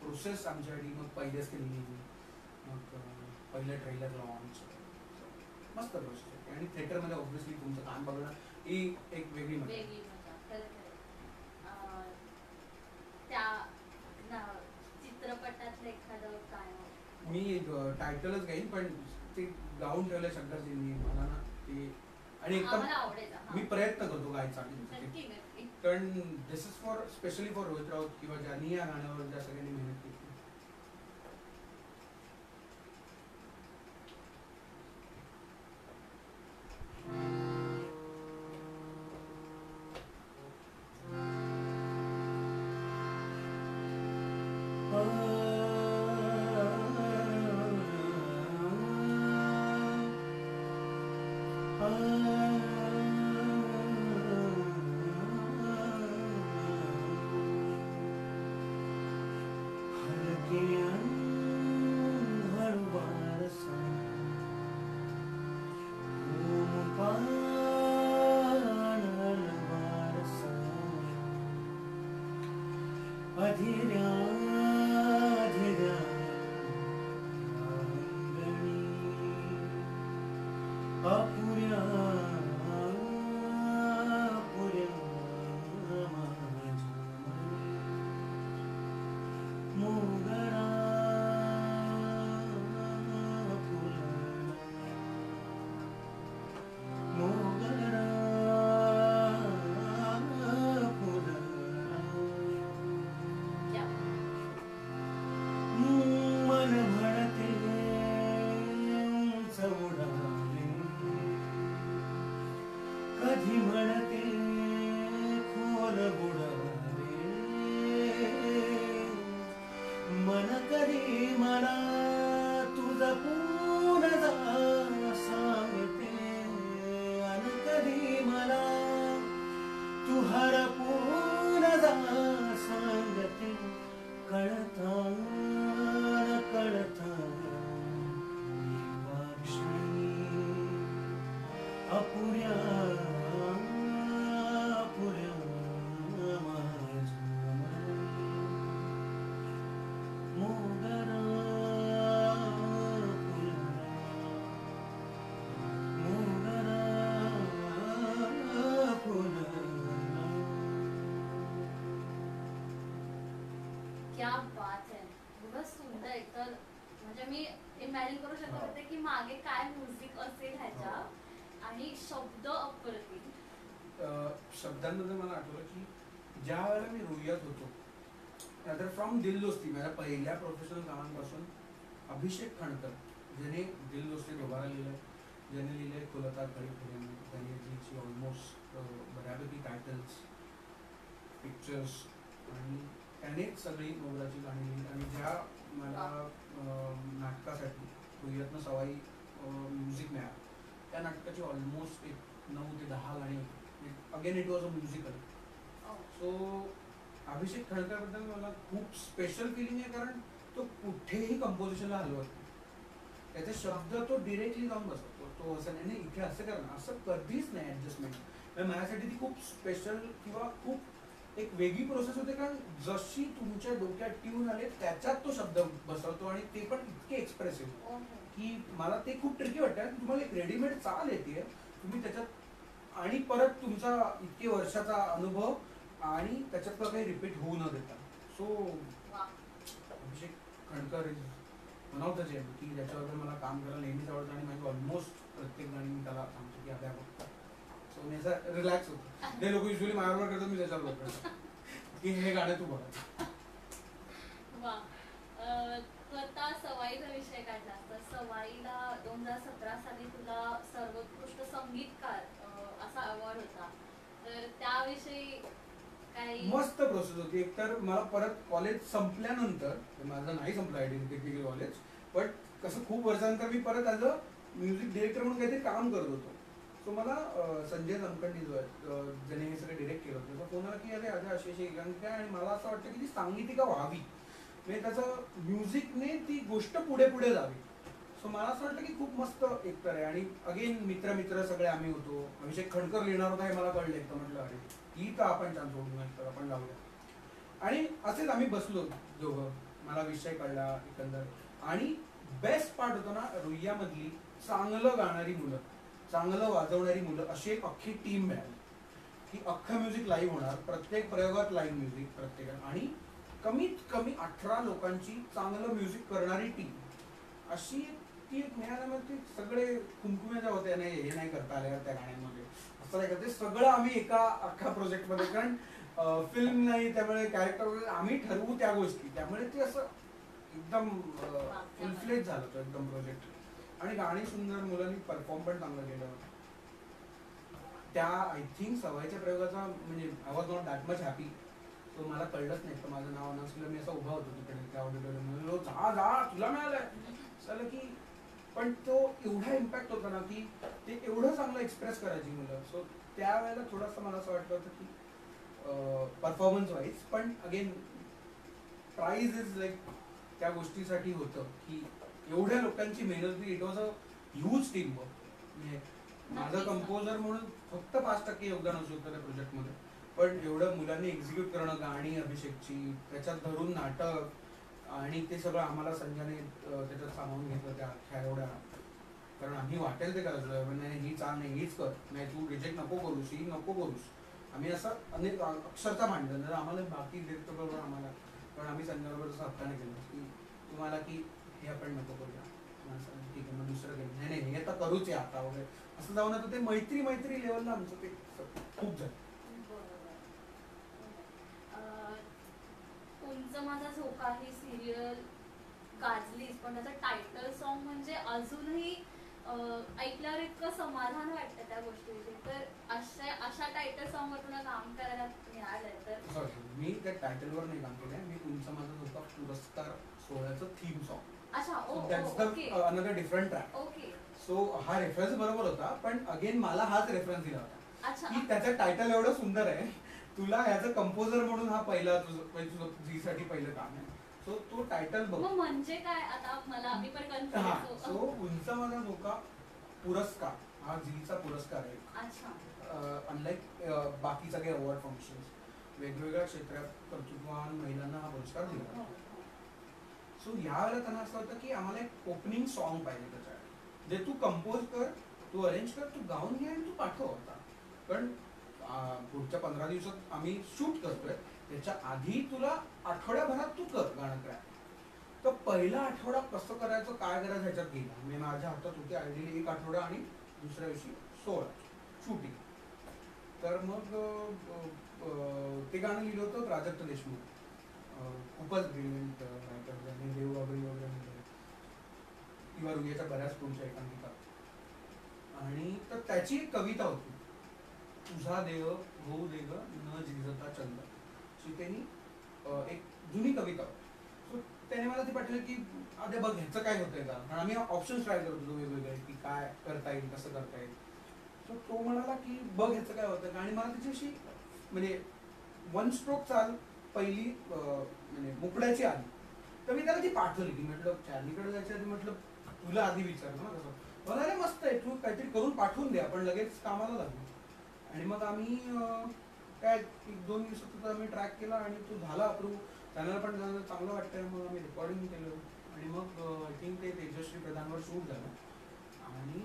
S2: प्रोसेस आमच्यासाठी मग पहिलेच केली, मग पहिलं ट्रेलर लॉन्च, मस्त प्रोसेस आहे. आणि थिएटरमध्ये ऑब्व्हियसली तुमचं काम बघणं ही एक वेगळी मजा. मी टायटलच घेईन पण ते गाऊन ठेवलं शंकरजींनी मला ना ते आणि एकदम
S1: आम्हाला आवडेल हा.
S2: मी प्रयत्न करतो गायचा
S1: नक्की नक्की.
S2: कारण this is for specially for Rohit Raut किंवा ज्यांनी या गाण्यावर ज्या सगळ्यांनी मेहनत केली.
S1: क्या बात है, खूपच सुंदर. तर म्हणजे मी इमॅजिन करू शकत होते की मागे काय म्युझिक असेल ह्याच्या आणि शब्द अप्रतिम.
S2: शब्दांमध्ये मला आठवलं की ज्या वेळेला मी रुईयात होतो तर फ्रॉम दिल दोस्ती माझ्या पहिल्या प्रोफेशनल कामांपासून अभिषेक खांडकर ज्याने दिल दोस्ती दोबारा लिहिलंय, ज्याने लिहिलंय खुलता खरी फुले, त्यांनी लिहिची ऑलमोस्ट बऱ्यापैकी टायटल्स पिक्चर्स आणि त्यानेच सगळी मोगराची गाणी लिहिली आणि ज्या मला नाटकासाठी रुईयातनं सवाई म्युझिक मिळालं त्या नाटकाची ऑलमोस्ट एक 9 ते 10 गाणी होती. Again it was a musical. So Abhishek खांडकरबद्दल मला खूप स्पेशल फिलिंग आहे कारण तो कुठेही कंपोजिशनला हलवत नाही. त्याचे शब्द तो डिरेक्टली जाऊन बसतो. तो असं नाही इथे असं कर ना, असं कधीच नाही ऍडजस्टमेंट. माझ्यासाठी ती खूप स्पेशल किंवा खूप एक वेगळी प्रोसेस होते कारण जशी तुमच्या डोक्यात ट्यून आले त्याच्यात तो शब्द बसवतो आणि ते पण इतके एक्सप्रेसिव्ह की मला ते खूप ट्रिकी वाटतं. तुम्हाला एक रेडीमेड चाल येते तुम्ही त्याच्यात आणि परत तुमचा इतके वर्षाचा अनुभव आणि त्याच्यातलं काही रिपीट होऊ न देता. So Abhishek Khandkar is one of the gem की ज्याच्यावर मला काम करायला नेहमीच आवडतं आणि माझी ऑलमोस्ट प्रत्येक गाणी मी त्याला सांगतो की आता बघता. सो मी असं रिलॅक्स होतो. ते लोक युजली माझ्यावर करतात, मी त्याच्यावर करतो की हे गाणं तू बघा.
S1: तू आता सवाईचा विषय काढला तर सवाईला 2017 साली तुला सर्वोत्कृष्ट संगीतकार असा अवॉर्ड होता. तर त्याविषयी काही
S2: मस्त प्रोसेस होती. एकतर मला परत कॉलेज संपल्यानंतर, माझं नाही संपलं आय टेक्निकल कॉलेज, बट कसं खूप वर्षानंतर मी परत ॲज अ म्युझिक डिरेक्टर म्हणून काहीतरी काम करत होतो. सो मला संजय जमखंडी जो आहे ज्याने हे सगळं डिरेक्ट केलं होतं त्याचा फोन आला की अरे आज अशी एकांकिका आहे आणि मला असं वाटतं की ती सांगीतिका व्हावी, म्हणजे त्याचं म्युझिकने ती गोष्ट पुढे पुढे जावी. सो मला असं वाटतं की खूप मस्त एकतर आहे. आणि अगेन मित्र मित्र सगळे आम्ही होतो. अभिषेक खांडकर लिहिणार होता हे मला कळलं एकतर. म्हटलं अरे ही तर आपण छान सोडू नाही तर आपण लावूया. आणि असेच आम्ही बसलो दोघं, मला विषय कळला एकंदर. आणि बेस्ट पार्ट होतो ना रुईयामधली चांगलं गाणारी मुलं, चांगलं वाजवणारी मुलं अशी एक अख्खी टीम मिळाली की अख्खं म्युझिक लाईव्ह होणार, प्रत्येक प्रयोगात लाईव्ह म्युझिक प्रत्येकात, आणि कमीत कमी 18 लोकांची चांगलं म्युझिक करणारी टीम. अशी ती एक मिळाल्यामध्ये सगळे खुमखुम्या ज्या होत्या नाही हे नाही करता आल्या त्या गाण्यांमध्ये असं नाही करते सगळं आम्ही एका अख्खा प्रोजेक्टमध्ये कारण फिल्म नाही त्यामुळे कॅरेक्टर वगैरे आम्ही ठरवू त्या गोष्टी त्यामुळे ते असं एकदम फुलफ्लेज झालं होतं एकदम प्रोजेक्ट आणि गाणी सुंदर मुलांनी परफॉर्म पण चांगलं केलं त्या आय थिंक सवयच्या प्रयोगाचा म्हणजे I was not that much happy so मला कळलंच नाही तर माझं नाव नसलं मी असं उभा होतो तिकडे त्या ऑडिटोरियम जा जा तुला मिळालंय झालं की पण तो एवढा इम्पॅक्ट होता ना की ते एवढं चांगलं एक्सप्रेस करायची मुलं सो त्यावेळेला थोडंसं मला असं वाटलं होतं की परफॉर्मन्स वाईज पण अगेन प्राईज इज लाईक त्या गोष्टीसाठी होतं की एवढ्या लोकांची मेहनत it was a huge team work म्हणजे माझं कंपोजर म्हणून फक्त 5% योगदान असू शकतं त्या प्रोजेक्टमध्ये पण एवढं मुलांनी एक्झिक्यूट करणं गाणी अभिषेकची त्याच्यात धरून नाटक आणि ते सगळं आम्हाला संजयने त्याच्यात सामावून घेतलं त्या अख्ख्या एवढ्या कारण आम्ही वाटेल ते करायचं नाही ही चाल नाही हीच कर नाही तू रिजेक्ट नको करूस ही नको करूस आम्ही असं अनेक अक्षरशः मांडलं आम्हाला बाकी डिरेक्टर बरोबर आम्हाला पण आम्ही संजयबरोबर असं हक्काने केलं की तुम्हाला की हे आपण नको करूया ठीक आहे मग दुसरं काही नाही नाही हे आता करूच आहे आता वगैरे असं जाऊन आता ते मैत्री मैत्री लेवलला आमचं ते खूप झालं
S1: उंच माझा झोका ही सिरियल गाजलीच पण त्याचं टायटल सॉन्ग म्हणजे अजूनही ऐकल्यावर इतकं समाधान वाटतं त्या गोष्टीविषयी तर अशा टायटल सॉन्ग वर तुला काम करायला मिळालंय तर
S2: मी त्या टायटलवर नाही काम केलंय मी उंच माझा झोका पुरस्कार सोहळ्याचं थीम सॉन्ग
S1: अच्छा
S2: another different track
S1: okay
S2: so हा रेफरन्स बरोबर होता पण अगेन मला हाच रेफरन्स दिला होता
S1: अच्छा
S2: की त्याचं टायटल एवढं सुंदर आहे तुला ह्याचं कंपोजर म्हणून हा पहिला तुझं झीसाठी पहिलं काम आहे सो तो टायटल बघ
S1: म्हणजे काय आता मला मी पण कन्फ्युज
S2: सो उंच माझा झोका पुरस्कार हा झीचा पुरस्कार आहे
S1: अच्छा
S2: अनलाईक बाकी सगळे अवॉर्ड फंक्शन्स वेगवेगळ्या क्षेत्रात कर्तृत्ववान महिलांना हा पुरस्कार दिला सो यावेळेला त्यांना असं होतं की आम्हाला एक ओपनिंग सॉन्ग पाहिजे त्याच्यात जे तू कंपोज कर तू अरेंज कर तू गाऊन घे आणि तू पाठव होता पण पुढच्या 15 दिवसात आम्ही शूट करतोय त्याच्या आधी तुला आठवड्याभरात तू कर गाणं काय तर पहिला आठवडा कसं करायचं काय करायचं ह्याच्यात गेला मी माझ्या हातात होती आयडियली एक आठवडा आणि दुसऱ्या दिवशी 16 शूटिंग तर मग ते गाणं लिहिलं होतं प्राजक्त देशमुख खूपच ब्रिलियंट रायटर आणि देवबाबरी वगैरे किंवा रुग्याच्या बऱ्याच पुढच्या एकांकिका आणि तर त्याची एक कविता होती तुझा देव होऊ दे ग न झिजता चंद अशी त्यांनी एक जुनी कविता सो त्याने मला ती पाठवली की आता बघ ह्याचं काय होतंय का कारण आम्ही ऑप्शन्स ट्राय करत होतो वेगवेगळे की काय करता येईल कसं करता येईल सो तो म्हणाला की बघ ह्याचं काय होतं का आणि मला त्याची अशी म्हणजे वन स्ट्रोक चाल पहिली म्हणजे मुकड्याची आली तर मी त्याला ती पाठवली की म्हटलं चार्लीकडे जायच्या आधी म्हटलं तुला आधी विचारलं ना कसं म्हणाले मस्त आहे तू काहीतरी करून पाठवून दे आपण लगेच कामाला लागलो आणि मग आम्ही काय 1-2 दिवसात आम्ही ट्रॅक केला आणि तो झाला अप्रूव्ह त्यांना पण चांगलं वाटतंय मग आम्ही रेकॉर्डिंग केलं आणि मग आय थिंक ते तेजश्री प्रधानवर शूट झालं आणि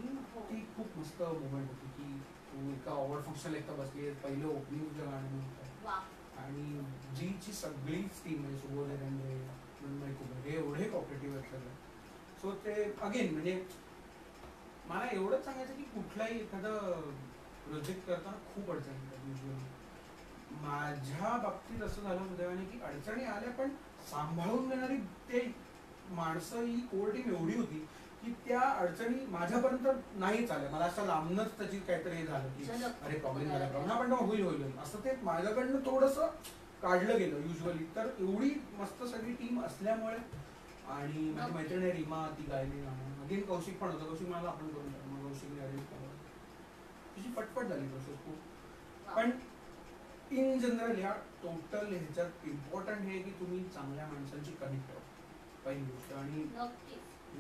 S2: ती खूप मस्त मुवमेंट होती की तू एका अवॉर्ड फंक्शनला एकटा बसली पहिलं ओपनिंग तुझं गाणं होतं आणि जीची सगळीच टीम आहे सुबोध रेंडे मृण्मयी कुबेर हे एवढे कॉपरेटिव्ह आहेत सगळे सो ते अगेन म्हणजे मला एवढंच सांगायचं की कुठलाही एखादं प्रोजेक्ट करताना खूप अडचणी येतात युजली माझ्या बाबतीत असं झालं सुदैवाने की अडचणी आल्या पण सांभाळून घेणारी ते माणसं ही कोर टीम एवढी होती की त्या अडचणी माझ्यापर्यंत नाहीच आल्या मला असं लांबनच त्याची काहीतरी हे झालं की अरे प्रॉब्लेम झाला प्रॉब्लेम पण होईल होईल असं ते माझ्याकडनं थोडंसं काढलं गेलं युजली तर एवढी मस्त सगळी टीम असल्यामुळे आणि माझी मैत्रीण आहे रीमा ती गायली अगेन कौशिक पण होतं कौशिक मला आपण करून मग कौशिकने अरेंज केलं तुझी पटपट झाली प्रोसेस खूप पण इन जनरल ह्या टोटल ह्याच्यात इम्पॉर्टंट हे की तुम्ही चांगल्या माणसांची कनेक्ट व्हा पहिली गोष्ट आणि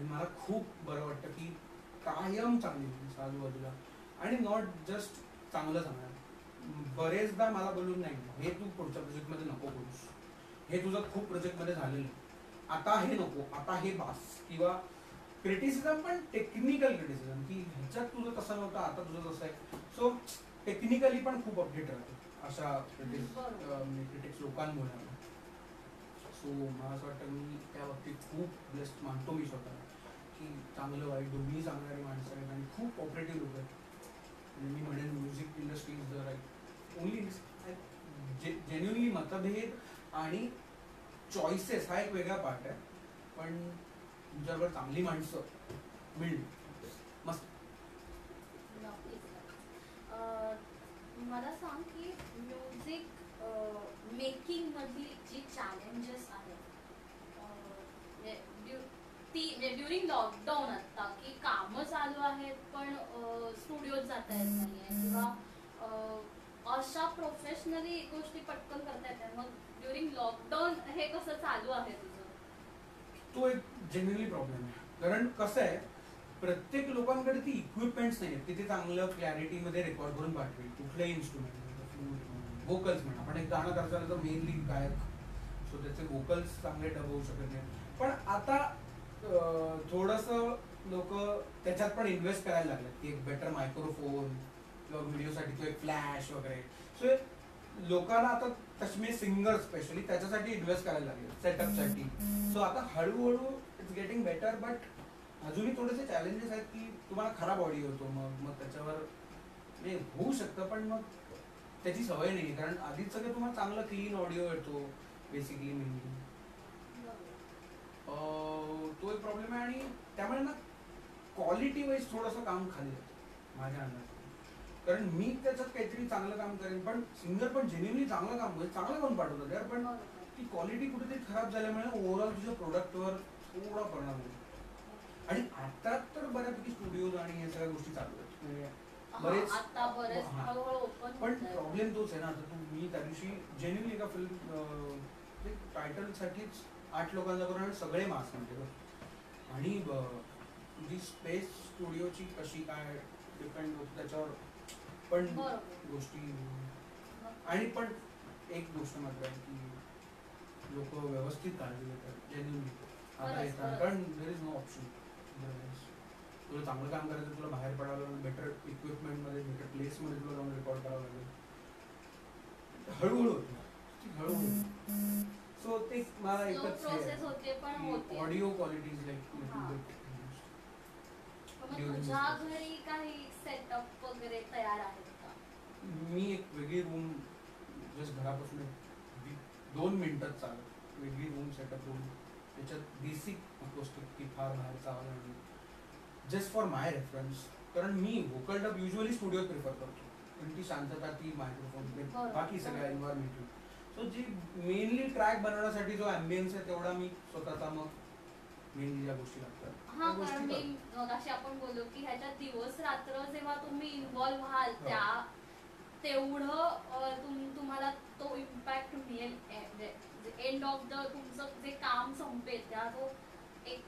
S2: मला खूप बरं वाटतं की कायम चांगली माणसं आजूबाजूला आणि नॉट जस्ट चांगलं सांगणार बरेचदा मला बोलून नाही हे तू पुढच्या प्रोजेक्टमध्ये नको करूस हे तुझं खूप प्रोजेक्टमध्ये झालेलं आता हे नको आता हे बास किंवा क्रिटिसिझम पण टेक्निकल क्रिटिसिझम की ह्याच्यात तुझं तसं नव्हतं आता तुझं तसं आहे सो टेक्निकली पण खूप अपडेट राहते अशा क्रिटिक्स लोकांमुळे सो मला असं वाटतं मी त्या बाबतीत खूप ब्लेस्ड मानतो मी स्वतःला की चांगलं वाईट दोन्ही सांगणारी माणसं आहेत आणि खूप कॉपरेटिव्ह लोक आहेत. म्हणजे मी म्हणेन music industry is the right only genuinely मतभेद आणि चॉईसेस हा एक वेगळा पार्ट आहे, पण तुमच्याबरोबर चांगली माणसं मिळली मस्त.
S1: मला सांग की म्युझिक मेकिंग मधली जी चॅलेंजेस आहेत ड्युरिंग लॉकडाऊन आता की कामं चालू आहेत पण स्टुडिओत जाता येत नाहीये किंवा अशा प्रोफेशनली गोष्टी पटकन करता येतात, मग ड्युरिंग लॉकडाऊन हे कसं चालू आहे तुझं?
S2: तो एक जेन्युनली प्रॉब्लेम आहे, कारण कसं आहे प्रत्येक लोकांकडे ती इक्विपमेंट्स नाही आहेत की ते चांगलं क्लॅरिटीमध्ये रेकॉर्ड करून पाठवेल कुठल्याही इन्स्ट्रुमेंट. व्होकल्स म्हणा, आपण एक गाणं करताना तर मेनली गायक, सो त्याचे व्होकल्स चांगले डब होऊ शकत नाही. पण आता थोडंसं लोक त्याच्यात पण इन्व्हेस्ट करायला लागलेत की एक बेटर मायक्रोफोन किंवा व्हिडिओसाठी तो एक फ्लॅश वगैरे. सो लोकांना आता तसे सिंगर स्पेशली त्याच्यासाठी इन्व्हेस्ट करायला लागले सेटअपसाठी. सो आता हळूहळू इट्स गेटिंग बेटर, बट अजूनही थोडेसे चॅलेंजेस आहेत की तुम्हाला खराब ऑडिओ होतो, मग त्याच्यावर नाही होऊ शकतं, पण मग त्याची सवय नाही, कारण आधीच सगळं तुम्हाला चांगलं क्लीन ऑडिओ येतो बेसिकली मेनली. तो एक प्रॉब्लेम आहे आणि त्यामुळे ना क्वालिटी वाईज थोडंसं काम खाली जातं माझ्या अंदाजाने. कारण मी त्याच्यात काहीतरी चांगलं काम करेन, पण सिंगर पण जेन्युनली चांगलं काम करेल, चांगलं काम पाठवतात यार, पण ती क्वालिटी कुठेतरी खराब झाल्यामुळे ओव्हरऑल तुझ्या प्रोडक्टवर थोडा परिणाम होतो. आणि आता तर बऱ्यापैकी स्टुडिओज आणि या सगळ्या गोष्टी चालू आहेत म्हणजे बरेच. पण प्रॉब्लेम तोच आहे ना, आता मी त्या दिवशी जेन्युनली एका फिल्म टायटलसाठीच 8 लोकांचा करून आणि सगळे मास्क म्हणते, आणि तुझी स्पेस स्टुडिओची कशी काय डिपेंड होतं त्याच्यावर पण गोष्टी. आणि पण एक गोष्ट मात्र आहे की लोक व्यवस्थित काळजी घेतात जेन्युनली आता येतात, कारण देर इज नो ऑप्शन. तुला चांगलं काम करायचं, तुला बाहेर पडावं लागेल, बेटर इक्विपमेंटमध्ये बेटर प्लेसमध्ये तुला जाऊन रेकॉर्ड करावं लागेल. हळूहळू हळूहळू. सो ते मला एकच ऑडिओ क्वालिटी इज लाईक
S1: तुझ्या घरी काही सेटअप वगैरे तयार आहेत का?
S2: मी एक वेगळी रूम जस्ट घरापासून 2 मिनिटात चालत वेगळी रूम सेटअप करून त्याच्यात बेसिक गोष्टी की फार बाहेरचा आवाज नाही, जस्ट फॉर माय रेफरन्स. कारण मी व्होकल डब युजली स्टुडिओत प्रिफर करतो, पण ती शांतता ती मायक्रोफोन बाकी सगळ्या एन्व्हायरमेंट. सो जी मेनली ट्रॅक बनवण्यासाठी जो ॲम्बियन्स आहे तेवढा मी स्वतःचा मग मेनली ज्या गोष्टी लागतात.
S1: हा, कारण मी मगाशी आपण बोललो की ह्याच्यात दिवस रात्र जेव्हा तुम्ही इन्व्हॉल्व्ह व्हाल त्या तेवढं तुम्हाला तो इम्पॅक्ट मिळेल. एंड ऑफ द तुमचं जे काम संपेल त्या जो एक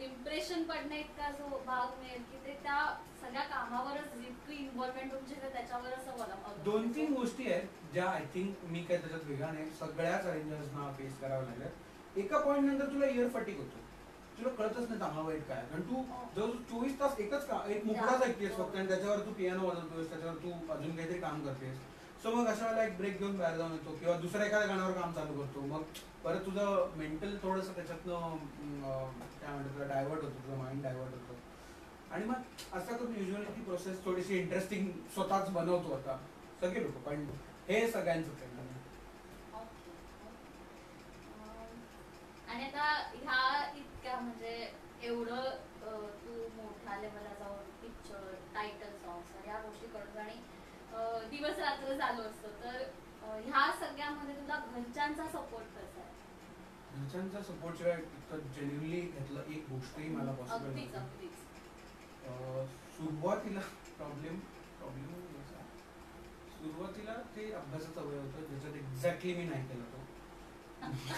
S1: इम्प्रेशन पडणे इतका जो भाग मिळेल की ते त्या सगळ्या कामावरच जितकी इन्व्हॉल्वमेंट तुमची त्याच्यावरच अवलंबून.
S2: 2-3 गोष्टी आहेत ज्या आय थिंक मी काय त्याच्यात वेगळा नाही, सगळ्याच अरेंजर्सना फेस करावं लागल्या. एका पॉईंट नंतर तुला इयर फटीक होतो, तुला कळतच नाही चांगला वाईट काय, कारण तू जर 24 तास एक मुकडाच ऐकतेस फक्त आणि त्याच्यावर तू पियानो वाजवतोस, त्याच्यावर तू अजून काहीतरी काम करतेस. सो मग अशा वेळेला एक ब्रेक घेऊन बाहेर जाऊन येतो किंवा दुसऱ्या एखाद्या गाण्यावर काम चालू करतो, मग परत तुझं मेंटल थोडंसं त्याच्यातनं काय म्हणतात तुला डायव्हर्ट होतं, तुझं माइंड डायव्हर्ट होतं. आणि मग असं करून युजली ती प्रोसेस थोडीशी इंटरेस्टिंग स्वतःच बनवतो आता सगळे लोक, पण हे सगळ्यांचंच आहे.
S1: आणि आता ह्या इतक्या म्हणजे एवढं तू मोठ्या लेवलला जाऊन पिक्चर टायटल सॉंग्स या गोष्टी करतो आणि दिवस रात्र चालू असतं, तर ह्या सगळ्यामध्ये तुला घरच्यांचा सपोर्ट कसा आहे?
S2: घरच्यांचा सपोर्ट शिवाय तर जेन्युनली घेतलं एक गोष्टही मला पॉसिबल नाही. सुरुवातीला ते अभ्यासाचा वय होतं ज्याच्यात एक्झॅक्टली मी नाही केला तो.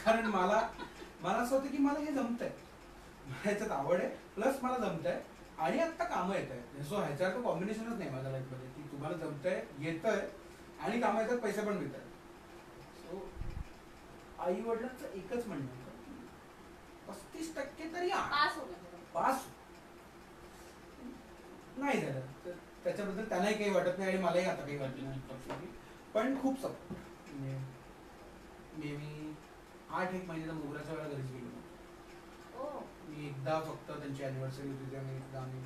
S2: कारण मला असं होतं की मला हे जमतंय, ह्याच्यात आवड आहे प्लस मला जमतंय आणि आत्ता कामं येत आहेत. सो ह्याच्यावर कॉम्बिनेशनच नाही माझ्या लाईफमध्ये की तुम्हाला जमतंय येतंय आणि कामं येतात पैसे पण मिळतात. सो आई वडिलांचं एकच म्हणणं होतं 35% तरी पास नाही झालं तर त्याच्याबद्दल त्यांनाही काही वाटत नाही आणि मलाही आता काही वाटत नाही, पण खूप सपोर्ट. म्हणजे मी 8 महिन्याचा मोगऱ्याच्या वेळा घरीच गेलो. मी एकदा फक्त त्यांची अॅनिव्हर्सरी होती तेव्हा एकदा आम्ही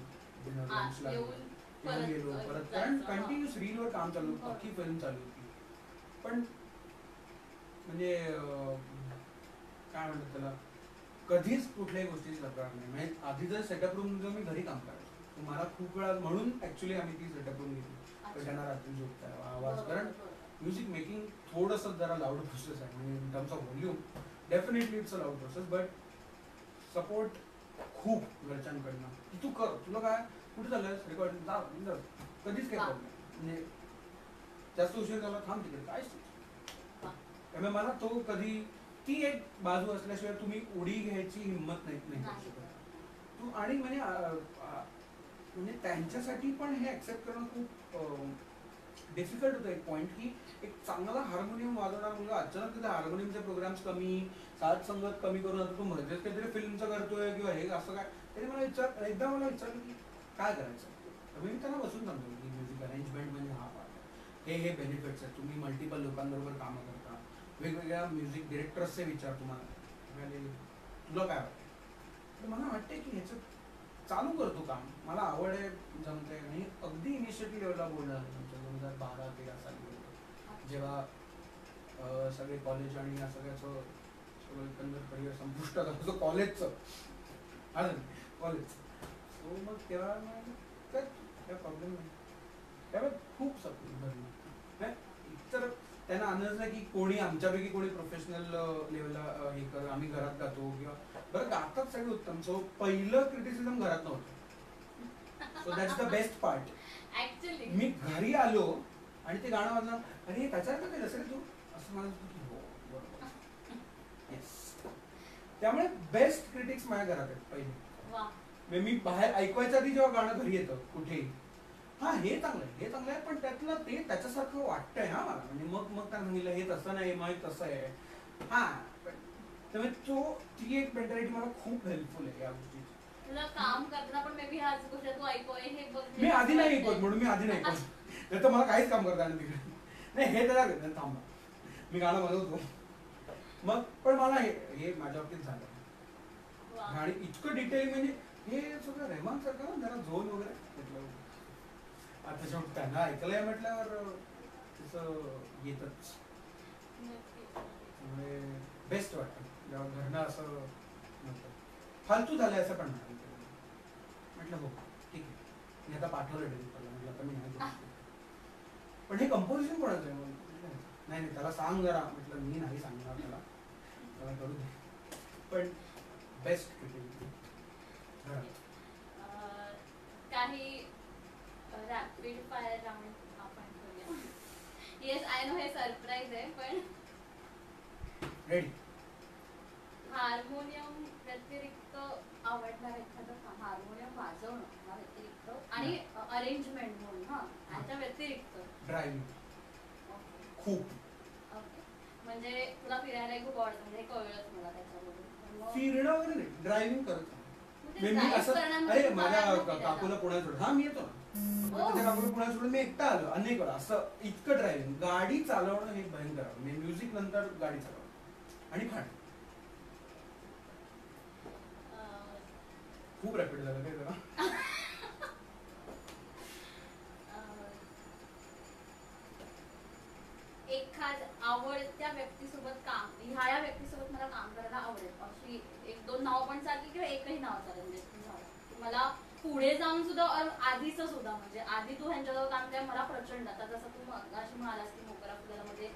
S2: डिनर
S1: हा,
S2: लंचला
S1: येऊन
S2: गेलो
S1: परत
S2: परत,
S1: जायचं,
S2: कारण
S1: हा.
S2: कंटिन्यूस रीलवर काम चालू होतं,
S1: बरोबर.
S2: अख्खी फिल्म चालू होती. पण म्हणजे काय म्हणतात त्याला, कधीच कुठल्याही गोष्टीची तक्रार नाही. म्हणजे आधी जर सेटअप रूम जर मी घरी काम करायचो, मला खूप वेळा म्हणून ऍक्च्युली आम्ही ती सेटअप रूम घेतली.
S1: अच्छा.
S2: त्यांना रात्री झोपता आवाज,
S1: बरोबर,
S2: कारण
S1: बरोबर.
S2: म्युझिक मेकिंग थोडंसं जरा लाऊड प्रोसेस आहे, म्हणजे in terms of volume definitely it's a loud process, but support खूप घरच्यांकडनं की तू कर, तुला काय कुठे चाललंयस रेकॉर्डिंग, जा कधीच काही
S1: वा.
S2: प्रॉब्लेम म्हणजे जास्त उशीर झाला थांब तिकडे काय
S1: वा.
S2: त्यामुळे मला तो कधी ती एक बाजू असल्याशिवाय तुम्ही उडी घ्यायची हिंमत नाही करू
S1: नाही.
S2: शकत तू. आणि म्हणजे त्यांच्यासाठी पण हे ऍक्सेप्ट करणं खूप डिफिकल्ट होतं एक पॉईंट, की एक चांगला हार्मोनियम वाजवणारा मुलगा अचानक तिथे हार्मोनियमचे प्रोग्राम्स कमी, साथ संगत कमी करून आता तू मध्येच काहीतरी फिल्मचं करतोय किंवा हे असं काय. त्याने एकदा मला विचारलं की काय करायचं, तर मी त्यांना बसून सांगतो की म्युझिक अरेंजमेंट म्हणजे हा पार्ट आहे, हे बेनिफिट्स आहेत, तुम्ही मल्टिपल लोकांबरोबर कामं करता, वेगवेगळ्या म्युझिक डिरेक्टर्सचे विचार तुम्हाला, तुला काय वाटतं. तर मला वाटते की ह्याचं चालू करतो काम, मला आवड आहे, जमते. आणि अगदी इनिशिएटिव्ह लेवलला बोलणं झालं तुमच्या 2012-13 साली जेव्हा सगळे कॉलेज आणि या सगळ्याचं सगळं एकंदर करिअर संपुष्टात आलं कॉलेजचं, कॉलेज. सो मग तेव्हा काय प्रॉब्लेम नाही, त्यामुळे खूप सपोर्ट भरलं. तर त्यांना अंदाज नाही की कोणी आमच्यापैकी कोणी प्रोफेशनल लेवलला हे कर, आम्ही घरात गातो किंवा बरं गातात सगळे उत्तम. सो पहिलं क्रिटिसिझम घरात नव्हतं, so that's the best part.
S1: Actually
S2: मी घरी आलो आणि ते गाणं वाजलं, अरे त्याच्यात काय असेल तू असं मला हो बरोबर. येस, त्यामुळे बेस्ट क्रिटिक्स माझ्या घरात आहेत पहिले.
S1: वा.
S2: म्हणजे मी बाहेर ऐकवायच्या आधी जेव्हा गाणं घरी येतं कुठेही, हा हे चांगलं आहे, हे चांगलं आहे, पण त्यातलं ते त्याच्यासारखं वाटतंय हा मला, म्हणजे मग त्यांना सांगितलं हे तसं नाही, मग तसं आहे. हा, त्यामुळे ती एक मेंटॅलिटी मला खूप हेल्पफुल आहे या गोष्टीची.
S1: तुला काम करताना पण मे बी ह्याच गोष्टी तू ऐकूय हे बघ.
S2: मी आधी नाही ऐकत, म्हणून मी आधी नाही ऐकत, नाही तर मला काहीच काम करता आलं तिकडे. नाही हे त्याला थांबा, मी गाणं बनवतो मग. पण मला हे माझ्या बाबतीत झालं. आणि इतकं डिटेल म्हणजे हे सगळं रेहमान सारखं जरा झोन वगैरे म्हटलं, आता शेवट त्यांना ऐकलंय म्हटल्यावर तसं येतच. म्हणजे बेस्ट वाटतं जेव्हा घरनं असं म्हणतं. फालतू झालंय असं पण नाही म्हटलं, हो ठीक आहे, मी आता पाठवलं डेव्हलपरला, म्हटलं आता मी नाही करू शकत. पण हे कंपोजिशन कोणाचं आहे, नाही नाही त्याला सांग जरा, म्हटलं मी नाही सांगणार त्याला करू दे. पण बेस्ट
S1: काही रॅपिड फायर राऊंड आपण करूया. येस आय नो हे सरप्राईज आहे, पण
S2: रेडी.
S1: हार्मोनियम व्यतिरिक्त आवडणार एखादं काम, हार्मोनियम वाजवणं व्यतिरिक्त आणि अरेंजमेंट म्हणून हा याच्या व्यतिरिक्त.
S2: ड्रायव्हिंग खूप.
S1: ओके, म्हणजे तुला फिरायला खूप आवडतं, म्हणजे कळलंच मला त्याच्यावरून.
S2: फिरणं वगैरे नाही, ड्रायव्हिंग करत
S1: म्हणजे
S2: मी असं. अरे माझ्या
S1: drive
S2: काकूला पुण्यात सोडून, हा मी येतो ना,
S1: हो.
S2: माझ्या काकूला पुण्यात सोडून मी एकटा आलो अनेक वेळा. असं इतकं ड्रायव्हिंग, गाडी चालवणं हे भयंकर आहे. म्हणजे म्युझिक नंतर गाडी चालवणं आणि खाणं. खूप रॅपिड झालं काय जरा.
S1: एखाद आवडत्या व्यक्तीसोबत काम, ह्या व्यक्तीसोबत मला काम करायला आवडेल अशी एक दोन नाव पण चालतील किंवा एकही नाव चालेल. म्हणजे मला पुढे जाऊन सुद्धा आधीच सुद्धा, म्हणजे आधी तू ह्यांच्याजवळ काम केलं मला प्रचंड. आता जसं तू अशी म्हणालास की मोकरा फुलाला मध्ये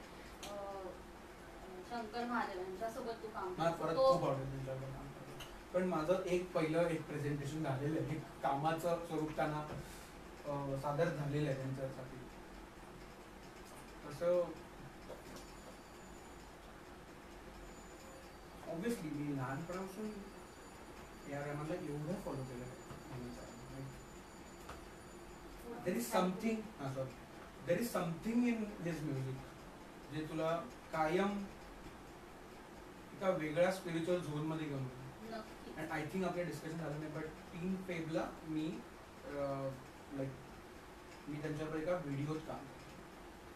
S1: शंकर महादेव यांच्यासोबत तू काम
S2: मला परत खूप आवडेल त्यांच्यावर काम करायला. पण माझं एक प्रेझेंटेशन झालेलं आहे, कामाचं स्वरूप त्यांना सादर झालेलं आहे त्यांच्यासाठी. तसं ऑब्विसली मी लहानपणापासून या रेहमानला एवढं फॉलो केलं आहे. There is something in his music जे तुला कायम एका वेगळ्या स्पिरिच्युअल झोन मध्ये घेऊन जाईल. अँड आय थिंक आपल्या डिस्कशन झालं नाही, बट 3 फेबला मी त्यांच्यावर एका व्हिडिओत काम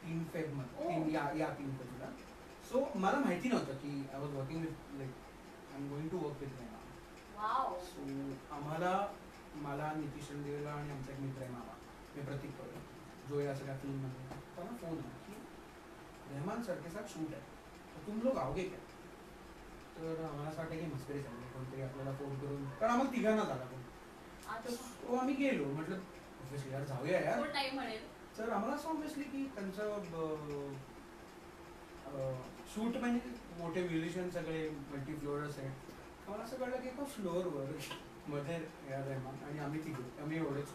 S2: 3 फेबमध्ये या 3 फेबला. सो मला माहिती नव्हतं की I was working with I am going to work with Rahman. So मला नितीश रणदिवेला आणि आमचा एक मित्र आहे मामा, मी प्रतीक करू जो या सगळ्या फिल्ममध्ये, त्यांना फोन आहे की रहमान सर के साथ शूट आहे, तर तुम लोग आओगे क्या? तर आम्हाला असं वाटतं की मस्करी चालली, कोणतरी आपल्याला फोन करून, कारण आम्हाला तिघांना झाला फोन, तो आम्ही गेलो, म्हटलं ऑब्व्हियसली यार जाऊया यार.
S1: कोण नाही म्हणेल.
S2: तर आम्हाला असं ऑब्व्हियसली की त्यांचं शूट म्हणजे मोठे म्युझिशियन सगळे मल्टी फ्लोअर्स आहेत. आम्हाला असं कळलं की एका फ्लोअरवर मध्ये रहमान आणि आम्ही एवढेच.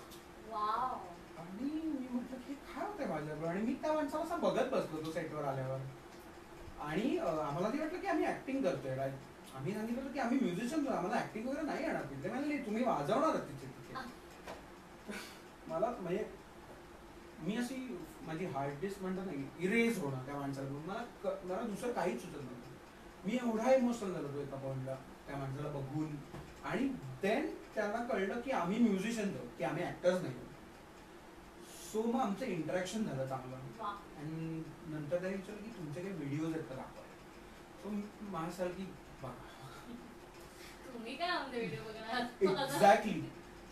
S1: वाव.
S2: आणि मी म्हटलं की काय होतंय माझ्यावर, आणि मी त्या माणसाला असं बघत बसलो तो सेटवर आल्यावर, आणि आम्हाला ते वाटलं की आम्ही ऍक्टिंग करतोय. आम्ही सांगितलं की आम्ही म्युझिशियन, आम्हाला ऍक्टिंग वगैरे नाही येणार. ते म्हणले तुम्ही वाजवणार तिथे. मला म्हणजे मी अशी माझी हार्ड डिस्क म्हणतात नाही इरेज होणार त्या माणसाला, मला दुसरं काहीच सुचत नव्हतं. मी एवढा इमोशनल झालो होतो एका पॉईंटला त्या माणसाला बघून. आणि देन त्यांना कळलं की आम्ही म्युझिशियन आहोत, की आम्ही ऍक्टर्स नाही. सो मग आमचं इंटरॅक्शन झालं चांगलं. आणि नंतर त्यांनी विचारलं की तुमचे काही व्हिडिओज आहेत का दाखवा. सो माझ्यासाल की
S1: तुम्ही काय आमचे व्हिडिओ बघणार.
S2: एक्झॅक्टली.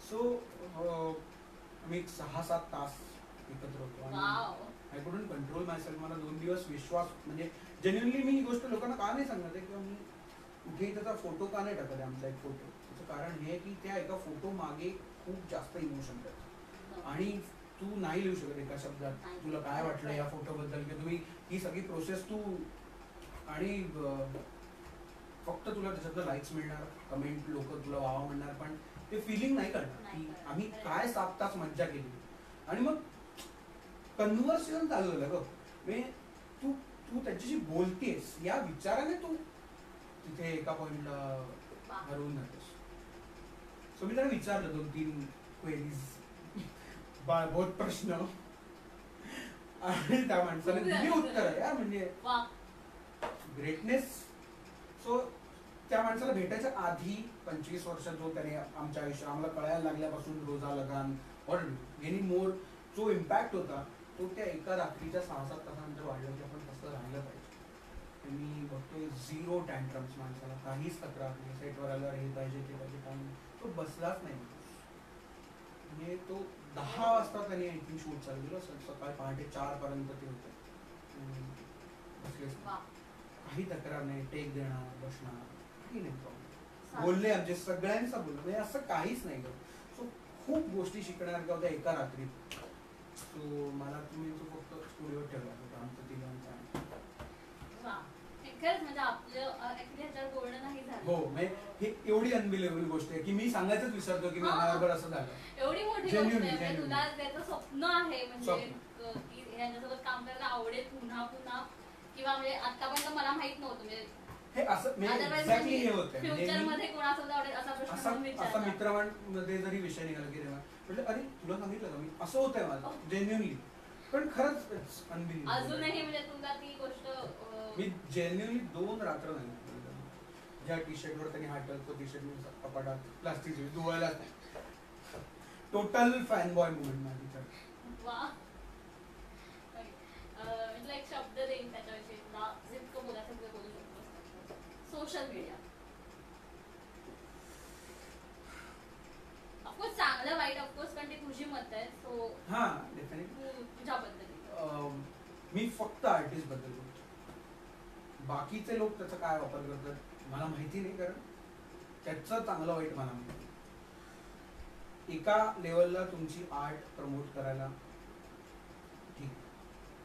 S2: सो आम्ही 6-7 तास एकत्र होतो आणि I couldn't control my self. मला 2 दिवस विश्वास म्हणजे जेन्युइनली मी ही गोष्ट लोकांना का नाही सांगत आहे किंवा मी कुठेही त्याचा फोटो का नाही टाकत आहे आमचा एक फोटो. त्याचं कारण हे की त्या एका फोटो मागे खूप जास्त इमोशन करतात आणि तू नाही लिहू शकत एका शब्दात तुला काय वाटलं या फोटोबद्दल, किंवा तुम्ही ही सगळी प्रोसेस तू, आणि फक्त तुला त्याच्यातलं लाईक्स मिळणार, कमेंट लोक तुला वावा म्हणणार, पण ते फिलिंग नाही करणार की आम्ही काय 7 तास मज्जा केली. आणि मग कन्व्हर्सेशन चालू झालं ग, म्हणजे तू त्याच्याशी बोलतेस या विचाराने तू तिथे एका पॉइंटला हरवून जातेस. सो मी त्याला विचारलं 2-3 क्वेरीज, बहुत प्रश्न, आणि त्या माणसाने दिली उत्तर यार, म्हणजे ग्रेटनेस. सो त्या माणसाला भेटायच्या आधी 25 वर्षात जो त्याने आमच्या आयुष्यात आम्हाला कळायला लागल्यापासून रोजा लगान और एनी मोर जो इम्पॅक्ट होता तो त्या एका रात्रीच्या 6-7 तासानंतर वाढलं की आपण कसं राहिलं पाहिजे. मी बघतोय 0 टँट्रम्स, माणसाला काहीच तक्रार नाही, सेटवर आल्यावर हे पाहिजे ते पाहिजे काही नाही, तो बसलाच नाही. म्हणजे तो 10 वाजता त्याने आय थिंक शूट चालू केलं, सकाळी पहाटे 4 पर्यंत ते होते बसलेच, काही तक्रार नाही, टेक देणार बसणार काही नाही प्रॉब्लेम. बोलले आमचे सगळ्यांचा बोलले, म्हणजे असं काहीच नाही करत. सो खूप गोष्टी शिकणार का होत्या एका रात्रीत. सो मला तुम्ही तो फक्त स्टुडिओ ठेवला होता आमचं तिघांचा.
S1: खरंच म्हणजे आपलं ऍक्च्युली ह्याच्यावर बोलणं नाही झालं.
S2: हो म्हणजे हे एवढी अनबिलिव्हेबल गोष्ट आहे की मी सांगायचंच विसरतो की माझ्याबरोबर असं झालं.
S1: एवढी मोठी गोष्ट आहे, तुला त्याचं स्वप्न आहे म्हणजे की ह्याच्यासोबत काम करायला आवडेल पुन्हा पुन्हा, किंवा म्हणजे आतापर्यंत मला माहित नव्हतं म्हणजे
S2: हे असं एक्झॅक्टली हे होतं
S1: फ्युचरमध्ये कोणासोबत आवडेल असा प्रश्न विचारला.
S2: असा मित्रांमध्ये जरी विषय निघाला की रेवा म्हटलं अरे तुला सांगितलं का मी असं होतंय माझं जेन्युइनली, पण खरंच अनबिलिव्हेबल.
S1: अजूनही म्हणजे तुला ती गोष्ट
S2: मी जेन्युइनली 2 रात्र नाही ज्या टी शर्टवर त्यांनी हात तो टी शर्ट मी कपाटात प्लास्टिकची धुवायलाच नाही. टोटल फॅन बॉय मुवमेंट माझी तर.
S1: वा. म्हटलं एक शब्द देईन त्याच्याविषयी तुला जितकं बोलायचं तितकं बोलू शकतो. सोशल मीडिया ऑफकोर्स चांगलं वाईट ऑफकोर्स, कारण ती तुझी मत आहे. सो
S2: हा डेफिनेटली
S1: तुझ्या पद्धतीने
S2: मी फक्त आर्टिस्ट बद्दल बोलतो. बाकीचे लोक त्याचा काय वापर करतात मला माहिती नाही, कारण त्याचं चांगलं वाईट मला माहिती. एका लेवलला तुमची आर्ट प्रमोट करायला ठीक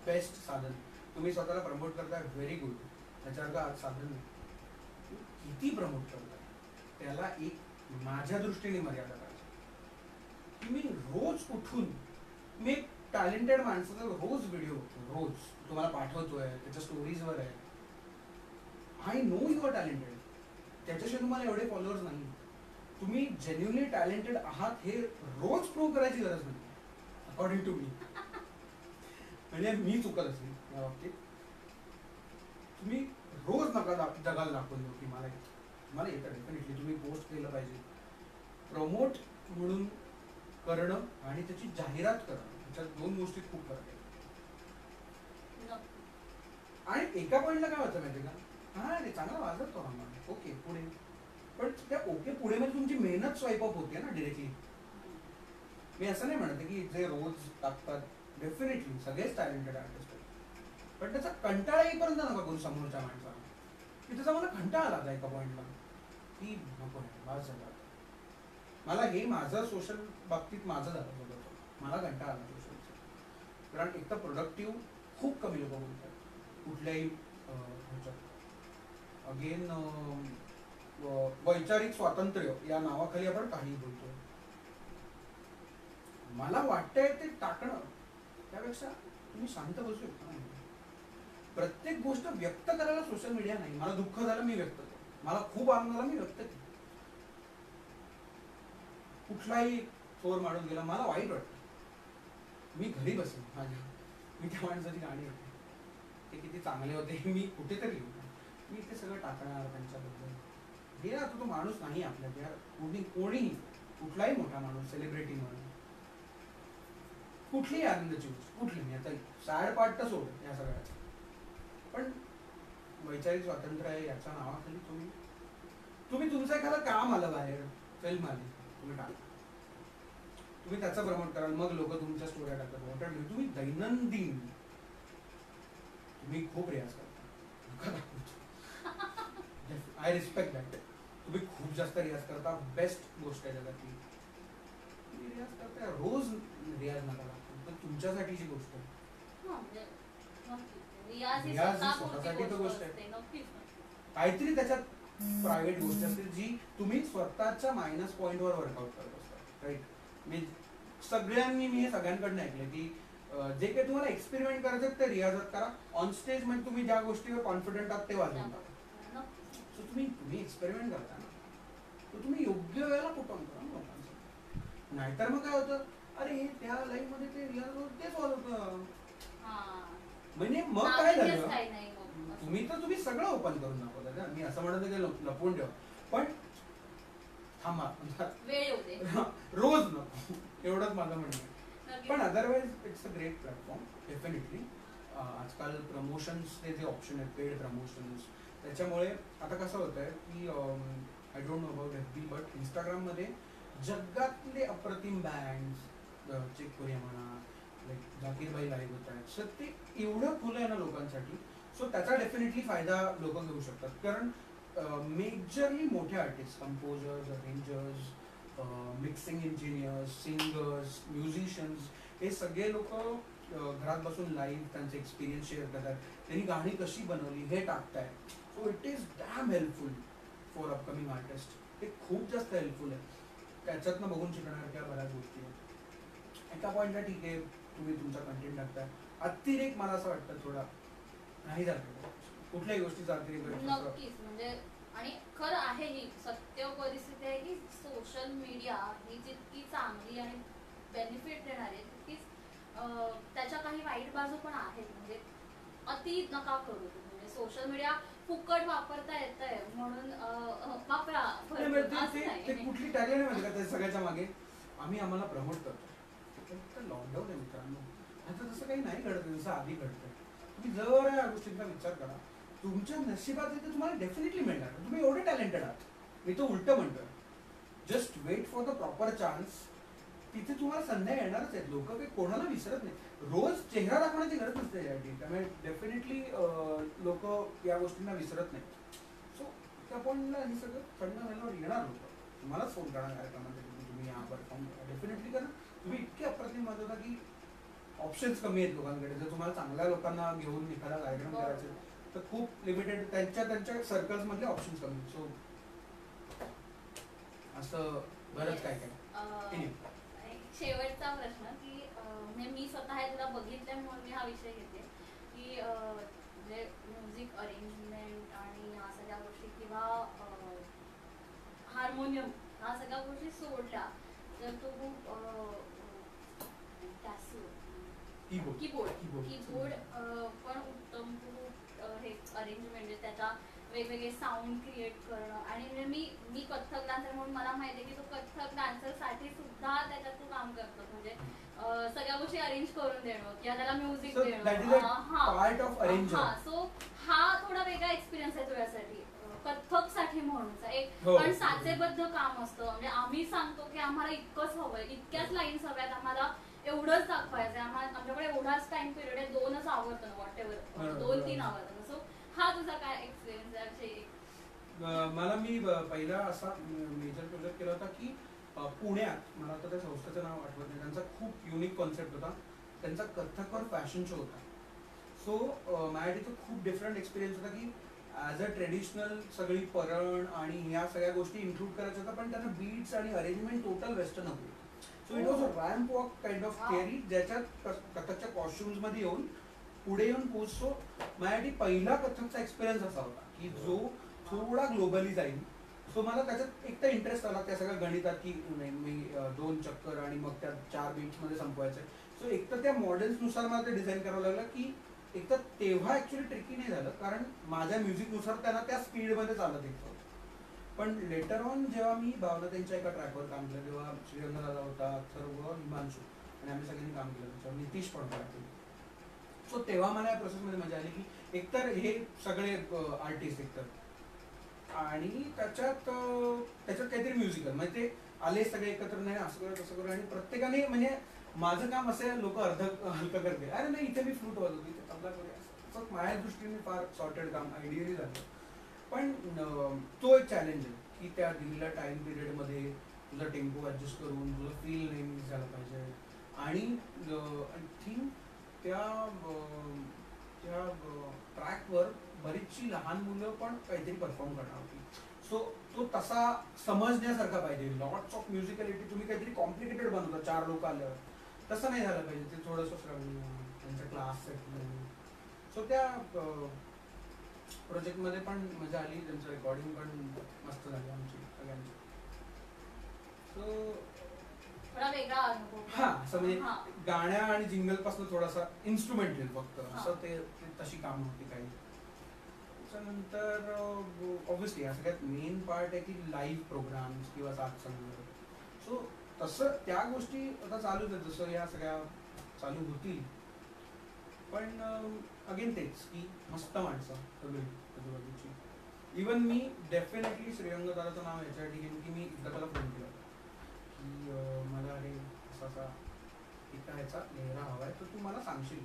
S2: बेस्ट साधन, तुम्ही स्वतःला प्रमोट करताय व्हेरी गुड, त्याच्यावर का साधन नाही. किती प्रमोट करताय त्याला एक माझ्या दृष्टीने मर्यादा पाहिजे. तुम्ही रोज उठून मी टॅलेंटेड माणसाचा रोज व्हिडिओ रोज तुम्हाला पाठवतोय, त्याच्या स्टोरीजवर आहे, I know you are talented, त्याच्याशिवाय तुम्हाला एवढे फॉलोअर्स नाही. तुम्ही जेन्युइनली टॅलेंटेड आहात हे रोज प्रूव्ह करायची गरज नाही अकॉर्डिंग टू मी. म्हणजे मी चुकत असेल या बाबतीत. तुम्ही रोज नका जगाला दाखवून देऊ की मला येतं डेफिनेटली. तुम्ही पोस्ट केलं पाहिजे, प्रमोट म्हणून करणं आणि त्याची जाहिरात करणं ह्याच्यात 2 गोष्टीत खूप फरक आहे. आणि एका पॉईंटला काय होतं माहिती का, हा रे चांगला वाजवतो आम्हाला, ओके पुढे पण त्या ओके पुढे मध्ये तुमची मेहनत स्वाईप अप होते ना डिरेक्टली. मी असं नाही म्हणत की जे रोज टाकतात, डेफिनेटली सगळेच टॅलेंटेड आर्टिस्ट आहेत, पण त्याचा कंटाळा येईपर्यंत नका करू समोरच्या माणसाला, की त्याचा मला कंटाळा आला एका पॉईंटला की नको नाही बस झालं. मला हे माझं सोशल बाबतीत माझं झालं बघतो, मला कंटाळा आला सोशलचा. कारण एक तर प्रोडक्टिव्ह खूप कमी लोक बोलतात कुठल्याही ह्याच्यात. अगेन वैचारिक स्वातंत्र्य या नावाखाली आपण काही बोलतो. मला वाटतंय ते टाकणं त्यापेक्षा तुम्ही शांत बसू शकता ना. प्रत्येक गोष्ट व्यक्त करायला सोशल मीडिया नाही. मला दुःख झालं मी व्यक्त केलं, मला खूप आनंद झाला मी व्यक्त केलं. कुठलाही चोर मारून गेला मला वाईट वाटतं, मी घरी बसेन माझी, मी त्या माणसाची गाणी होते ते किती चांगले होते मी कुठेतरी लिहू, मी ते सगळं टाकणार त्यांच्याबद्दल. हे आता तो माणूस नाही आपल्यात यार, कोणीही कुठलाही मोठा माणूस सेलिब्रिटी म्हणून कुठलीही आनंदाची गोष्ट कुठली नाही. आता सॅड पार्ट तर सोड या सगळ्याचा, पण वैचारिक स्वातंत्र्य आहे याच्या नावाखाली तुम्ही तुमचं एखादं काम आलं बाहेर, फिल्म आली, तुम्ही टाका, तुम्ही त्याचं प्रमोट कराल, मग लोक तुमच्या स्टोऱ्या टाकतात. तुम्ही दैनंदिन तुम्ही खूप रियाज करता, आय रिस्पेक्ट दॅट. तुम्ही खूप जास्त रियाज करता, बेस्ट गोष्ट आहे जगातली. तुम्ही रियाज करता, रोज रियाज नका लागतो, तर तुमच्यासाठीची गोष्ट आहे. रियाज ही स्वतःसाठी तर गोष्ट आहे. काहीतरी त्याच्यात प्रायव्हेट गोष्ट असते जी तुम्ही स्वतःच्या मायनस पॉइंटवर वर्कआउट करत असता, राईट. मी हे सगळ्यांकडनं ऐकलं की जे काही तुम्हाला एक्सपेरिमेंट करायचं ते रियाजात करा. ऑन स्टेज मध्ये तुम्ही ज्या गोष्टीवर कॉन्फिडंट आहात ते वाजवून टाका. सो तुम्ही एक्सपेरिमेंट करता ना, तर तुम्ही योग्य वेळेला परफॉर्म करा लोकांचं. नाहीतर मग काय होतं, अरे त्या लाईव्ह मध्ये ते रियाज तेच वाजवतं, म्हणजे मग काय झालं. तुम्ही सगळं ओपन करून दाखवता. मी असं म्हणत की लपवून ठेवा, पण थांबा रोज नको, एवढंच माझं म्हणणं आहे. पण otherwise it's a great platform definitely. आजकाल प्रमोशन्सचे जे ऑप्शन आहेत, पेड प्रमोशन्स, त्याच्यामुळे आता कसं होत आहे की I don't know about FB, but इंस्टाग्राममध्ये जगातले अप्रतिम बँड्स, चेक कोरिया म्हणा, लाईक जाकीरबाई लाईव्ह होत आहेत, सर ते एवढं खुलं आहे ना लोकांसाठी. सो त्याचा डेफिनेटली फायदा लोक घेऊ शकतात. कारण मेजरली मोठे artist, composers, arrangers, mixing engineers, singers, musicians, हे सगळे लोक घरात बसून लाईव्ह त्यांचे एक्सपिरियन्स शेअर करतात, त्यांनी गाणी कशी बनवली हे टाकताय. So it is damn helpful for upcoming artist. हे खूप जास्त हेल्पफुल आहे. त्याच्यातनं बघून शिकण्यासारख्या बऱ्याच गोष्टी आहेत. एका पॉईंटला ठीक आहे तुम्ही तुमचा कंटेंट टाकताय, अतिरेक मला असं वाटतं थोडा नाही झालं कुठल्याही गोष्टीचा अतिरेक.
S1: नक्कीच, म्हणजे आणि खरं आहे ही सत्य परिस्थिती आहे की सोशल मीडिया ही जितकी चांगली आणि बेनिफिट देणारी आहे तितकीच त्याच्या काही वाईट बाजू पण आहेत. म्हणजे अति नका करू तुम्ही. म्हणजे सोशल मीडिया फुकट वापरता येत आहे म्हणून वापरा.
S2: कुठली टॅगलाईन आहे माहिती का त्या सगळ्याच्या मागे, आम्हाला प्रमोट करतो. लॉकडाऊन आहे मित्रांनो, आता तसं काही नाही घडत जसं आधी घडतं. तुम्ही जर या गोष्टींचा विचार करा, तुमच्या नशिबात आहे ते तुम्हाला डेफिनेटली मिळणार. तुम्ही एवढे टॅलेंटेड आहात. मी तो उलट म्हणतोय, just wait for the proper chance. तिथे तुम्हाला संध्या येणारच आहेत. लोक काही कोणाला विसरत नाही. रोज चेहरा दाखवण्याची गरज नसते यासाठी, त्यामुळे डेफिनेटली लोक या गोष्टींना विसरत नाही. सो त्या पॉईंटला हे सगळं थंड झाल्यावर येणार लोक तुम्हालाच फोन करणार कार्यक्रमासाठी, तुम्ही या परफॉर्म करा डेफिनेटली. कारण तुम्ही इतके अप्रतिम मत होता की ऑप्शन्स कमी आहेत लोकांकडे. जर तुम्हाला चांगल्या लोकांना घेऊन एखादा कार्यक्रम करायचा तर खूप लिमिटेड, त्यांच्या सर्कल्स मधले ऑप्शन्स कमी. सो असं बरंच काय काय.
S1: शेवटचा प्रश्न की म्हणजे मी स्वतः हे तुला बघितल्यामुळे मी हा विषय घेते की म्हणजे म्युझिक अरेंजमेंट आणि ह्या सगळ्या गोष्टी किंवा हार्मोनियम ह्या सगळ्या गोष्टी सोडल्या तर तू कीबोर्ड पण उत्तम तू हे अरेंजमेंट त्याचा वेगवेगळे साऊंड क्रिएट करणं. आणि म्हणजे मी कथ्थक डान्सर म्हणून मला माहिती आहे की तू कथ्थक डान्सर साठी सुद्धा त्याच्यात तू काम करतो. म्हणजे सगळ्या गोष्टी अरेंज करून देणं किंवा त्याला म्युझिक देणं.
S2: सो
S1: हा थोडा वेगळा एक्सपिरियन्स आहे तुझ्यासाठी. कथ्थक साठी साठी म्हणूच एक
S2: हो.
S1: पण साचेबद्ध काम असतं. म्हणजे आम्ही सांगतो की आम्हाला इतकंच हवंय, इतक्याच लाईन्स हव्यात आम्हाला, एवढंच दाखवायचंय आम्हाला, आमच्याकडे एवढाच टाइम पिरियड आहे, 2च आवडतं ना वॉट एव्हर, 2-3 आवडतं. सो हा तुझा काय एक्सपिरियन्स आहे?
S2: मला मी पहिला असा मेजर प्रोजेक्ट केला होता की पुण्यात, मला आता त्या संस्थेचं नाव आठवत नाही, त्यांचा खूप युनिक कॉन्सेप्ट होता. त्यांचा कथ्थकवर फॅशन शो होता. सो माझ्यासाठी तो खूप डिफरंट एक्सपिरियन्स होता की ॲज अ ट्रेडिशनल सगळी परण आणि ह्या सगळ्या गोष्टी इन्क्लूड करायच्या होत्या, पण त्यांना बीट्स आणि अरेंजमेंट टोटल वेस्टर्न होती. So it was a ramp walk kind of theory, ज्याच्यात कथकच्या कॉस्ट्युम्समध्ये येऊन पुढे येऊन पोहोचतो. माझ्यासाठी पहिला कथकचा एक्सपिरियन्स असा होता की जो थोडा ग्लोबली जाईल. सो मला त्याच्यात एक तर इंटरेस्ट आला त्या सगळ्या गणितात की नाही मी 2 चक्कर आणि मग त्या 4 बीट्समध्ये संपवायचं. सो एक तर त्या मॉडेल्सनुसार मला ते डिझाईन करावं लागलं की एक तर तेव्हा ॲक्च्युली ट्रिकी नाही झालं, कारण माझ्या म्युझिकनुसार त्यांना त्या स्पीडमध्ये चालत येत होतं. पण लेटर ऑन जेव्हा मी भावना त्यांच्या एका ट्रॅकवर काम केलं, तेव्हा श्रीरंग दादा होता, सर्व हिमांशू आणि आम्ही सगळ्यांनी काम केलं त्याच्यावर, नितीश पण होता. सो तेव्हा मला या प्रोसेसमध्ये मजा आली की एकतर हे सगळे आर्टिस्ट एकतर आणि त्याच्यात काहीतरी म्युझिकल, म्हणजे ते आले सगळे एकत्र, नाही असं करू तसं करू, आणि प्रत्येकाने म्हणजे माझं काम असं लोक अर्ध हलकं करते, अरे नाही इथे मी फ्लूट वाजवतो, इथे तबला करूया, असं माझ्या दृष्टीने फार सॉर्टेड काम आयडियली झालं. पण तो एक चॅलेंज आहे की त्या दिलेल्या टाइम पिरियडमध्ये तुझा टेम्पो ॲडजस्ट करून तुझं फील नेहमी झालं पाहिजे. आणि आय थिंक त्या ट्रॅकवर बरीचशी लहान मुलं पण काहीतरी परफॉर्म करणार होती. सो तो तसा समजण्यासारखा पाहिजे. लॉट्स ऑफ म्युझिकॅलिटी, तुम्ही काहीतरी कॉम्प्लिकेटेड बनवता 4 लोक आल्यावर, तसं नाही झालं पाहिजे. ते थोडंसं श्रवणीय, त्यांचा क्लास सेट. सो त्या प्रोजेक्टमध्ये पण मजा आली, त्यांचं रेकॉर्डिंग पण मस्त झाली आमची सगळ्यांची. सो
S1: थोडा वेगळा अनुभव.
S2: हा, असं म्हणजे गाण्या आणि जिंगल पासून थोडासा इन्स्ट्रुमेंटल फक्त असं ते तशी काम होती काही. त्याच्यानंतर ऑब्व्हियसली हा सगळ्यात मेन पार्ट आहे की लाईव्ह प्रोग्राम्स किंवा साथसंग. सो तसं त्या गोष्टी आता चालूच आहेत, जसं या सगळ्या चालू होतील. पण अगेन तेच की मस्त माणसं सगळी आजूबाजूची. इवन मी डेफिनेटली श्रीरंग दादाचं नाव याच्यासाठी घेईन की मी एकदा त्याला फोन केला की मला अरे असा एका ह्याचा लेहरा हवा आहे, तर तू मला सांगशील.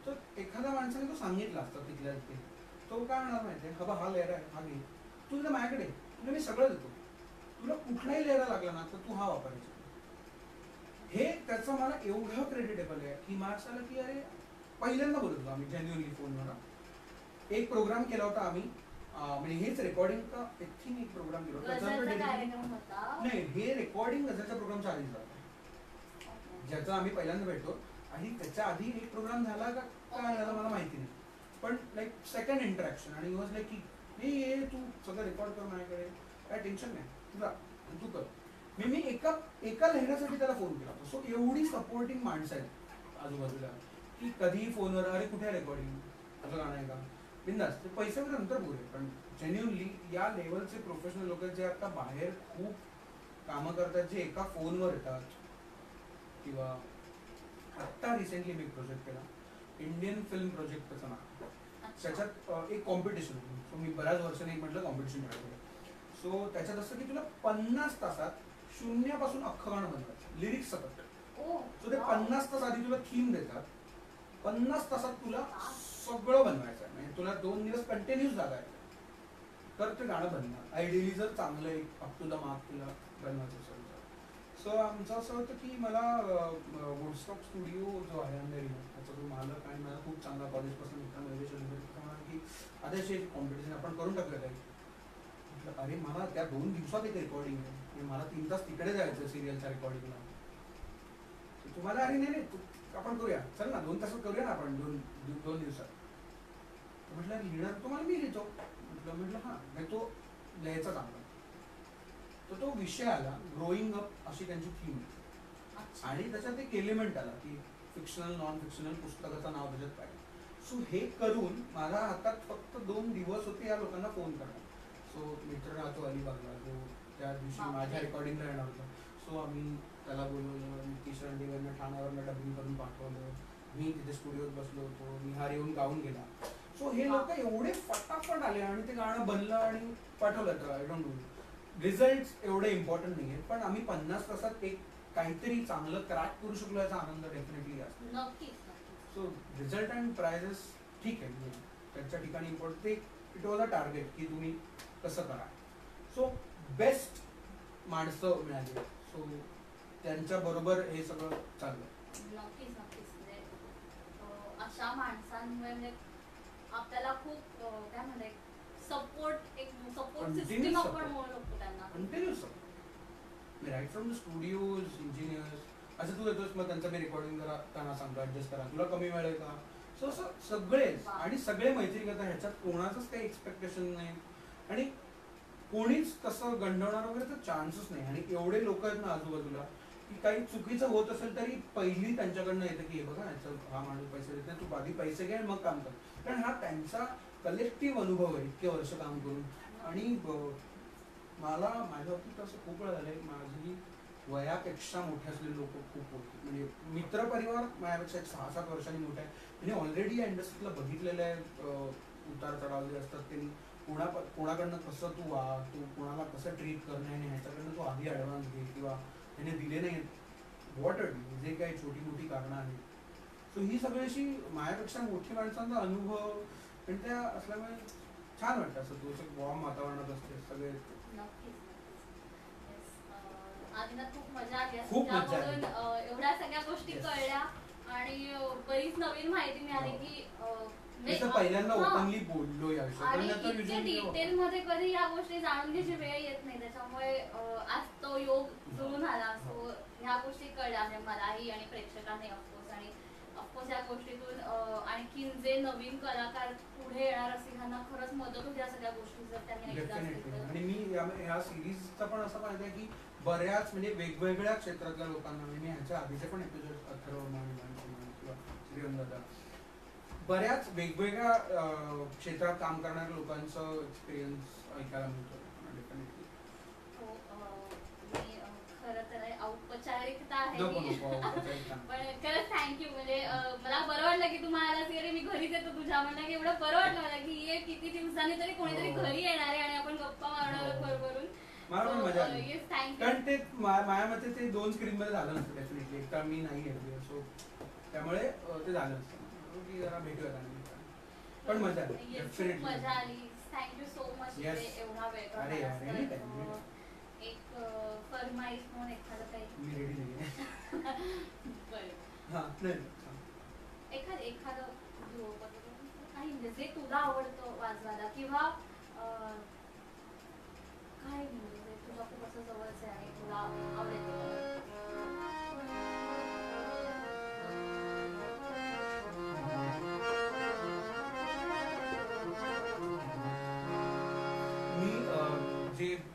S2: तर एखाद्या माणसाने तो सांगितला असता तिथल्या तिथे, तो काय म्हणणार माहिती आहे, हा लेहरा आहे, हा घे, तू तुझ्या माझ्याकडे, तुला मी सगळं देतो, तुला कुठलाही लेहरा लागला ना तर तू हा वापरायचा. हे त्याचं मला एवढं क्रेडिटेबल आहे की मार्क्स आलं की अरे पहिल्यांदा बोलत होतो आम्ही जेन्युअनली फोनवर. एक प्रोग्राम केला होता आम्ही, म्हणजे हेच रेकॉर्डिंग का आय थिंक एक प्रोग्राम केला होता. नाही, हे रेकॉर्डिंग गझलच्या प्रोग्रामच्या आधी झालं, ज्याचा आम्ही पहिल्यांदा भेटतो. आणि त्याच्या आधी एक प्रोग्राम झाला का काय झाला मला माहिती नाही, पण लाईक सेकंड इंटरॅक्शन. आणि वॉज लाईक की नाही ये तू सगळं रेकॉर्ड कर माझ्याकडे, काय टेन्शन नाही, तुझा तू कर. मी एका लहरासाठी त्याला फोन केला होता. सो एवढी सपोर्टिंग माणसं आहेत आजूबाजूला की कधीही फोनवर अरे कुठे रेकॉर्डिंग, तुझं गाणं आहे का, बिंदास. ते पैसे वगैरे नंतर बोलले, पण जेन्युअनली या लेवलचे प्रोफेशनल लोक जे आता बाहेर खूप कामं करतात, जे एका फोनवर येतात. किंवा आत्ता रिसेंटली मी प्रोजेक्ट केला, इंडियन फिल्म प्रोजेक्ट त्याचं नाव. त्याच्यात एक कॉम्पिटिशन होती. सो मी बऱ्याच वर्षांनी म्हटलं कॉम्पिटिशन करायचं. सो त्याच्यात असं की तुला 50 तासात शून्यापासून अख्खं गाणं बनवायचं, लिरिक्स सकट. सो ते 50 तास आधी तुला थीम देतात, 50 तासात तुला सगळं बनवायचं आहे. म्हणजे तुला 2 दिवस कंटिन्यूस जागा आहे, तर ते गाणं बनणार. आयडियली जर चांगलं एक अप टू द मार्क तुला बनवायचं असेल तर. सो आमचं असं होतं की मला वुडस्टॉक स्टुडिओ जो आहे अंधेरीला, त्याचा जो मालक आणि मला खूप चांगला कॉलेजपासून मित्र म्हणाला की आधीच कॉम्पिटिशन आपण करून टाकूया काही. म्हटलं अरे मला त्या 2 दिवसात एक रेकॉर्डिंग आहे, मला 3 तास तिकडे जायचं सिरियलच्या रेकॉर्डिंगला. तुम्हाला अरे नाही आपण करूया, चल ना 2 तासात करूया ना आपण, 2 दिवसात. म्हटलं लिहिणार तुम्हाला मी लिहितो. म्हटलं हां, नाही तो लिहायचा चांगला. तर तो विषय आला ग्रोईंग अप, अशी त्यांची थीम. आणि त्याच्यात एक एलिमेंट आला की फिक्शनल नॉन फिक्शनल पुस्तकाचं नाव त्याच्यात पाहिजे. सो हे करून माझ्या हातात फक्त 2 दिवस होते या लोकांना फोन करणार. सो मित्र राहतो अलिबागला, जो त्या दिवशी माझ्या रेकॉर्डिंगला येणार होता. सो आम्ही त्याला बोलवलं, नितीश रणदिवेंना ठाण्यावरनं डबिंग करून पाठवलं. मी तिथे स्टुडिओत बसलो होतो, निहार येऊन गाऊन गेला. सो हे लोक एवढे फटाफट आले आणि ते गाणं बनलं आणि पाठवलं. तर आय डोंट नो रिझल्ट एवढे इम्पॉर्टंट नाही आहेत, पण आम्ही 50 तासात एक काहीतरी चांगलं क्रॅक करू शकलो याचा आनंद डेफिनेटली असतो.
S1: नक्कीच.
S2: सो रिझल्ट अँड प्राइजेस ठीक आहे, म्हणजे त्याच्या ठिकाणी इम्पॉर्टंट ते इट वॉज अ टार्गेट की तुम्ही कसं करा. सो बेस्ट माणसं मिळाली, सो त्यांच्या बरोबर हे सगळं चाललं.
S1: नक्कीच म्हणजे अशा माणसांमुळे म्हणजे आपल्याला खूप काय म्हणते सपोर्ट सिस्टीम आपण म्हणू शकतो त्यांना.
S2: Continuous right from the studios, engineers, असं तू येतोस मग त्यांचं मी रेकॉर्डिंग करा, त्यांना सांगतो ऍडजस्ट करा, तुला कमी मिळेल का. सो असं सगळेच आणि सगळे मैत्री करतात, ह्याच्यात कोणाचंच काही एक्सपेक्टेशन नाही आणि कोणीच तसं गंडवणार वगैरे तर चान्सच नाही. आणि एवढे लोक आहेत ना आजूबाजूला की काही चुकीचं होत असेल तरी पहिली त्यांच्याकडनं येतं की हे बघा याचं हा माणूस पैसे देत नाही, तू आधी पैसे घे मग काम कर. कारण हा त्यांचा कलेक्टिव्ह अनुभव आहे इतके वर्ष काम करून. आणि मला माझ्या बाबतीत असं खूप वेळा झालंय, माझी वयापेक्षा मोठे असलेले लोक खूप होते, म्हणजे मित्रपरिवार माझ्यापेक्षा 6-7 वर्षांनी मोठे आहे. त्यांनी ऑलरेडी या इंडस्ट्रीला बघितलेलं आहे, उतार चढाव जे असतात त्यांनी कोणाकडनं कसं तू वाग, तू कोणाला कसं ट्रीट करणं आणि ह्याच्याकडनं तू आधी ॲडव्हान्स घे, किंवा त्याने दिले नाही व्हॉट जे काही छोटी मोठी कारणं आहेत. सो ही सगळी अशी माझ्यापेक्षा मोठी माणसांचा अनुभव आणि त्या असल्यामुळे छान वाटतं. असं तू असं वॉर्म वातावरणात असते सगळे.
S1: आदिनाथ खूप मजा आली,
S2: खूप मजा आली.
S1: एवढ्या सगळ्या गोष्टी कळल्या आणि बरीच नवीन माहिती मिळाली की
S2: पहिल्यांदा ओपनली बोललो या
S1: विषयावर. डिटेल मध्ये कधी या गोष्टी जाणून घ्यायची वेळ येत नाही, त्याच्यामुळे आज तो योग जुळून आला. सो ह्या गोष्टी कळल्या मलाही आणि प्रेक्षकांनी ऑफकोर्स. आणि ऑफकोर्स या गोष्टीतून आणखी जे नवीन कलाकार पुढे येणार असतील त्यांना खरंच मदत होती या सगळ्या गोष्टी जर त्यांनी ऐकल्या असतील.
S2: आणि मी ह्या सिरीजचा पण असं पाहिजे की बऱ्याच म्हणजे वेगवेगळ्या क्षेत्रातल्या लोकांना, म्हणजे मी ह्याच्या आधीचे पण एपिसोड अथर्वमान किंवा श्रीरंगदा, बऱ्याच वेगवेगळ्या क्षेत्रात काम करणाऱ्या लोकांचं एक्सपिरियन्स ऐकायला मिळतो.
S1: खरं तर औपचारिकता आहे पण खरंच थँक्यू. म्हणजे मला बरं वाटलं की तुम्हाला अरे मी घरीच येतो तुझ्या, म्हणलं की एवढं बरं वाटलं मला की ये किती दिवसांनी तरी कोणीतरी घरी येणार आहे आणि आपण गप्पा मारणार भरभरून.
S2: मला पण मजा आली, कारण ते माझ्या मते ते 2 स्क्रीन मध्ये झालं नसतं डेफिनेटली. एकटा मी नाही घेतली, सो त्यामुळे ते झालं नसतं की जरा भेटूया. पण मजा आली, डेफिनेटली
S1: मजा आली. थँक्यू सो मच एवढा वेळ काढला. एक फरमाईश म्हणून एखादं काही
S2: मी रेडी नाही
S1: एखादं काही जे तुला आवडतं वाजवायला किंवा काय म्हणजे तुला खूप असं जवळचं आहे तुला आवडेल.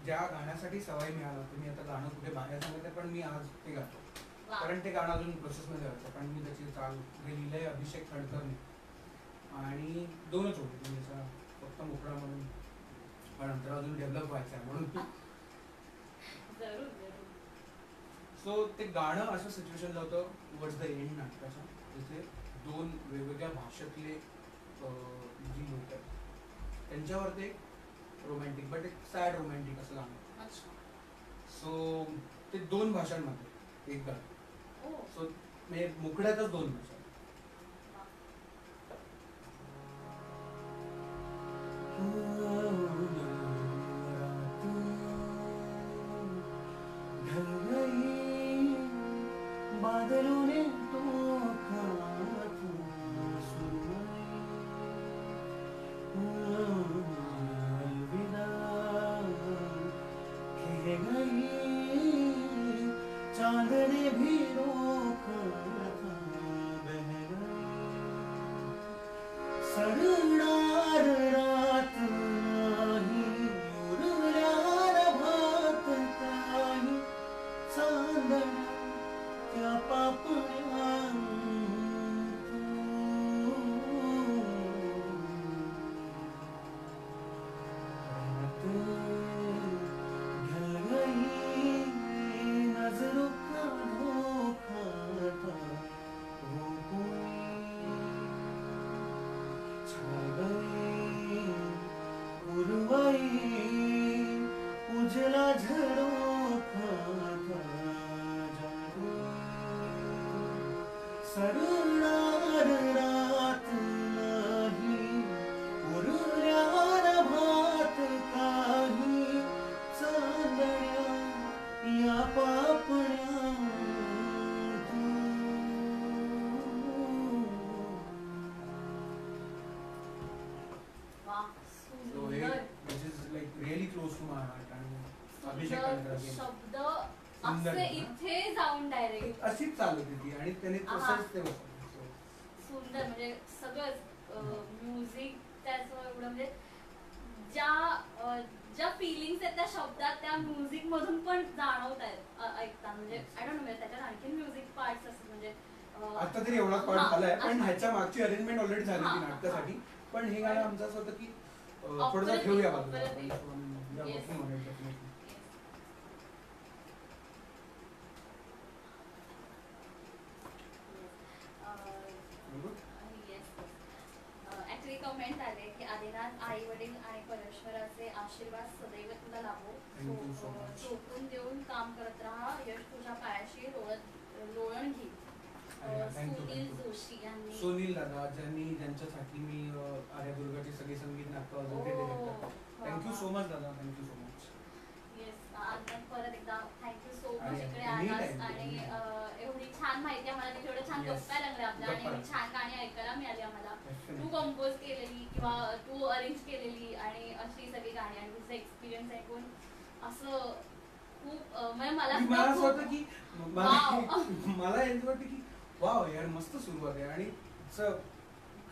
S2: ज्या गाण्यासाठी सवय मिळाला, तुम्ही आता गाणं कुठे बाहेर सांगते पण मी आज ते गातो, कारण ते गाणं अजून प्रोसेसमध्ये होतं. कारण मी त्याची चाल लिहिलंय अभिषेक खडकरने आणि 2च होते त्याचा फक्त मोकळा म्हणून, पण नंतर अजून डेव्हलप व्हायचं आहे म्हणून. सो ते गाणं असं सिच्युएशन होतं टुवर्ड्स द एंड नाटकाच्या, जिथे 2 वेगवेगळ्या भाषेतले जी लोक आहेत त्यांच्यावर ते रोमॅन्टिक बट एक सॅड रोमॅन्टिक असं गाणं. सो ते 2 भाषांमध्ये एक गाणं. सो म्हणजे मोकळ्यातच 2 भाषा. बादलों ने तो चांदने भी रोका था बह गई सड़नार रात ही उरल्यार भात काही चांदणा त्या पापण्या छा गई सरणार रात नाही उरल्या नभात काही चांदण्या या पापण्या
S1: वा
S2: So हे
S1: सुंदर
S2: which is like really close to my heart आणि अभिषेक
S1: सुंदर
S2: कानडकर
S1: शब्द
S2: सुंदर.
S1: असे इथे जाऊन डायरेक्ट
S2: अशीच चालू होती ती आणि त्याने तसंच ते बसवलं. So,
S1: सुंदर म्हणजे सगळंच म्युझिक त्याचं एवढं म्हणजे ज्या ज्या फिलिंग्स आहेत त्या शब्दात त्या म्युझिक मधून पण जाणवत आहेत ऐकताना म्हणजे आय डोंट नो म्हणजे त्याच्यात आणखीन म्युझिक पार्ट्स असतात म्हणजे
S2: आता तरी एवढाच पार्ट
S1: हा,
S2: झालाय पण
S1: अच्छा.
S2: ह्याच्या मागची अरेंजमेंट ऑलरेडी झाली
S1: हा,
S2: होती
S1: हा.
S2: नाटकासाठी पण हे गाणं आमचं असं होतं की थोडंसं
S1: Operatic,
S2: ठेवूया बाजूला
S1: operatic.
S2: आपण. We are
S1: Yes.
S2: working on it definitely. बरोबर?
S1: ऍक्च्युली कमेंट आले की आदिनाथ आई वडील आणि परमेश्वराचे आशीर्वाद सदैव तुला लाभो
S2: Thank you so much.
S1: झोपून देऊन काम करत राहा यश तुझ्या पायाशी लोळण घे
S2: अरे, thank you,
S1: Sunil
S2: thank you.
S1: Joshi यांनी
S2: सुनील दादा ज्यांच्यासाठी मी आर्यादुर्गाची सगळी संगीत नाटकं वाजवते डिरेक्टर थँक्यू सो मच दादा thank you so much
S1: yes Adinath परत एकदा थँक्यू सो मच
S2: अरे,
S1: इकडे
S2: anytime,
S1: आलास आणि
S2: anytime.
S1: एवढी छान माहिती आम्हाला तिथे एवढं छान
S2: Yes.
S1: गप्पा लागल्या आपल्या आणि
S2: गप्पा.
S1: एवढी छान गाणी ऐकायला मिळाली आम्हाला तू
S2: Definitely.
S1: कंपोज केलेली किंवा तू अरेंज केलेली आणि अशी सगळी गाणी आणि तुझं एक्सपिरियन्स ऐकून असं खूप म्हणजे मला
S2: मला असं
S1: सुद्धा
S2: होतं
S1: खूप-
S2: की
S1: Wow.
S2: मला यांचं वाटतं की वाव यार मस्त सुरुवात आहे आणि असं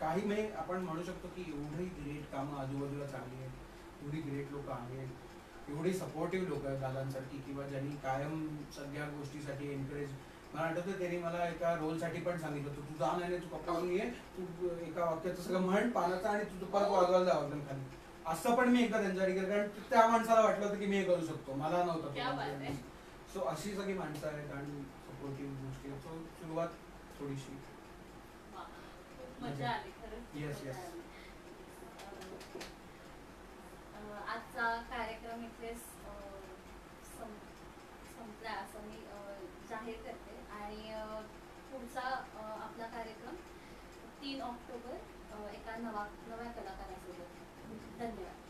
S2: काही म्हणजे आपण म्हणू शकतो की एवढी ग्रेट कामं आजूबाजूला चांगली आहेत एवढी ग्रेट लोक आहेत एवढी सपोर्टिव्ह लोक आहेत दादांसारखी किंवा ज्यांनी कायम सगळ्या गोष्टीसाठी एनकरेज मला आठवतं त्यांनी मला एका रोलसाठी पण सांगितलं होतं तू जा नाही तू कपडा घालून ये तू एका वाक्याचं सगळं म्हण पानाचं आणि तुझं परत वाजवायला जावं खाली असं पण मी एकदा त्यांच्यासाठी केलं कारण त्या माणसाला वाटलं होतं की मी हे करू शकतो मला
S1: क्या बात आहे.
S2: नव्हतं सो अशी सगळी माणसं आहेत आणि सपोर्टिव्ह गोष्टी आहेत सो सुरुवात थोडीशी
S1: वा, खूप मजा आली खरंच
S2: Yes,
S1: मजा
S2: yes.
S1: आली. आजचा कार्यक्रम इथेच संपला असं मी जाहीर करते आणि पुढचा आपला कार्यक्रम 3 ऑक्टोबर एका नव्या कलाकारासोबत धन्यवाद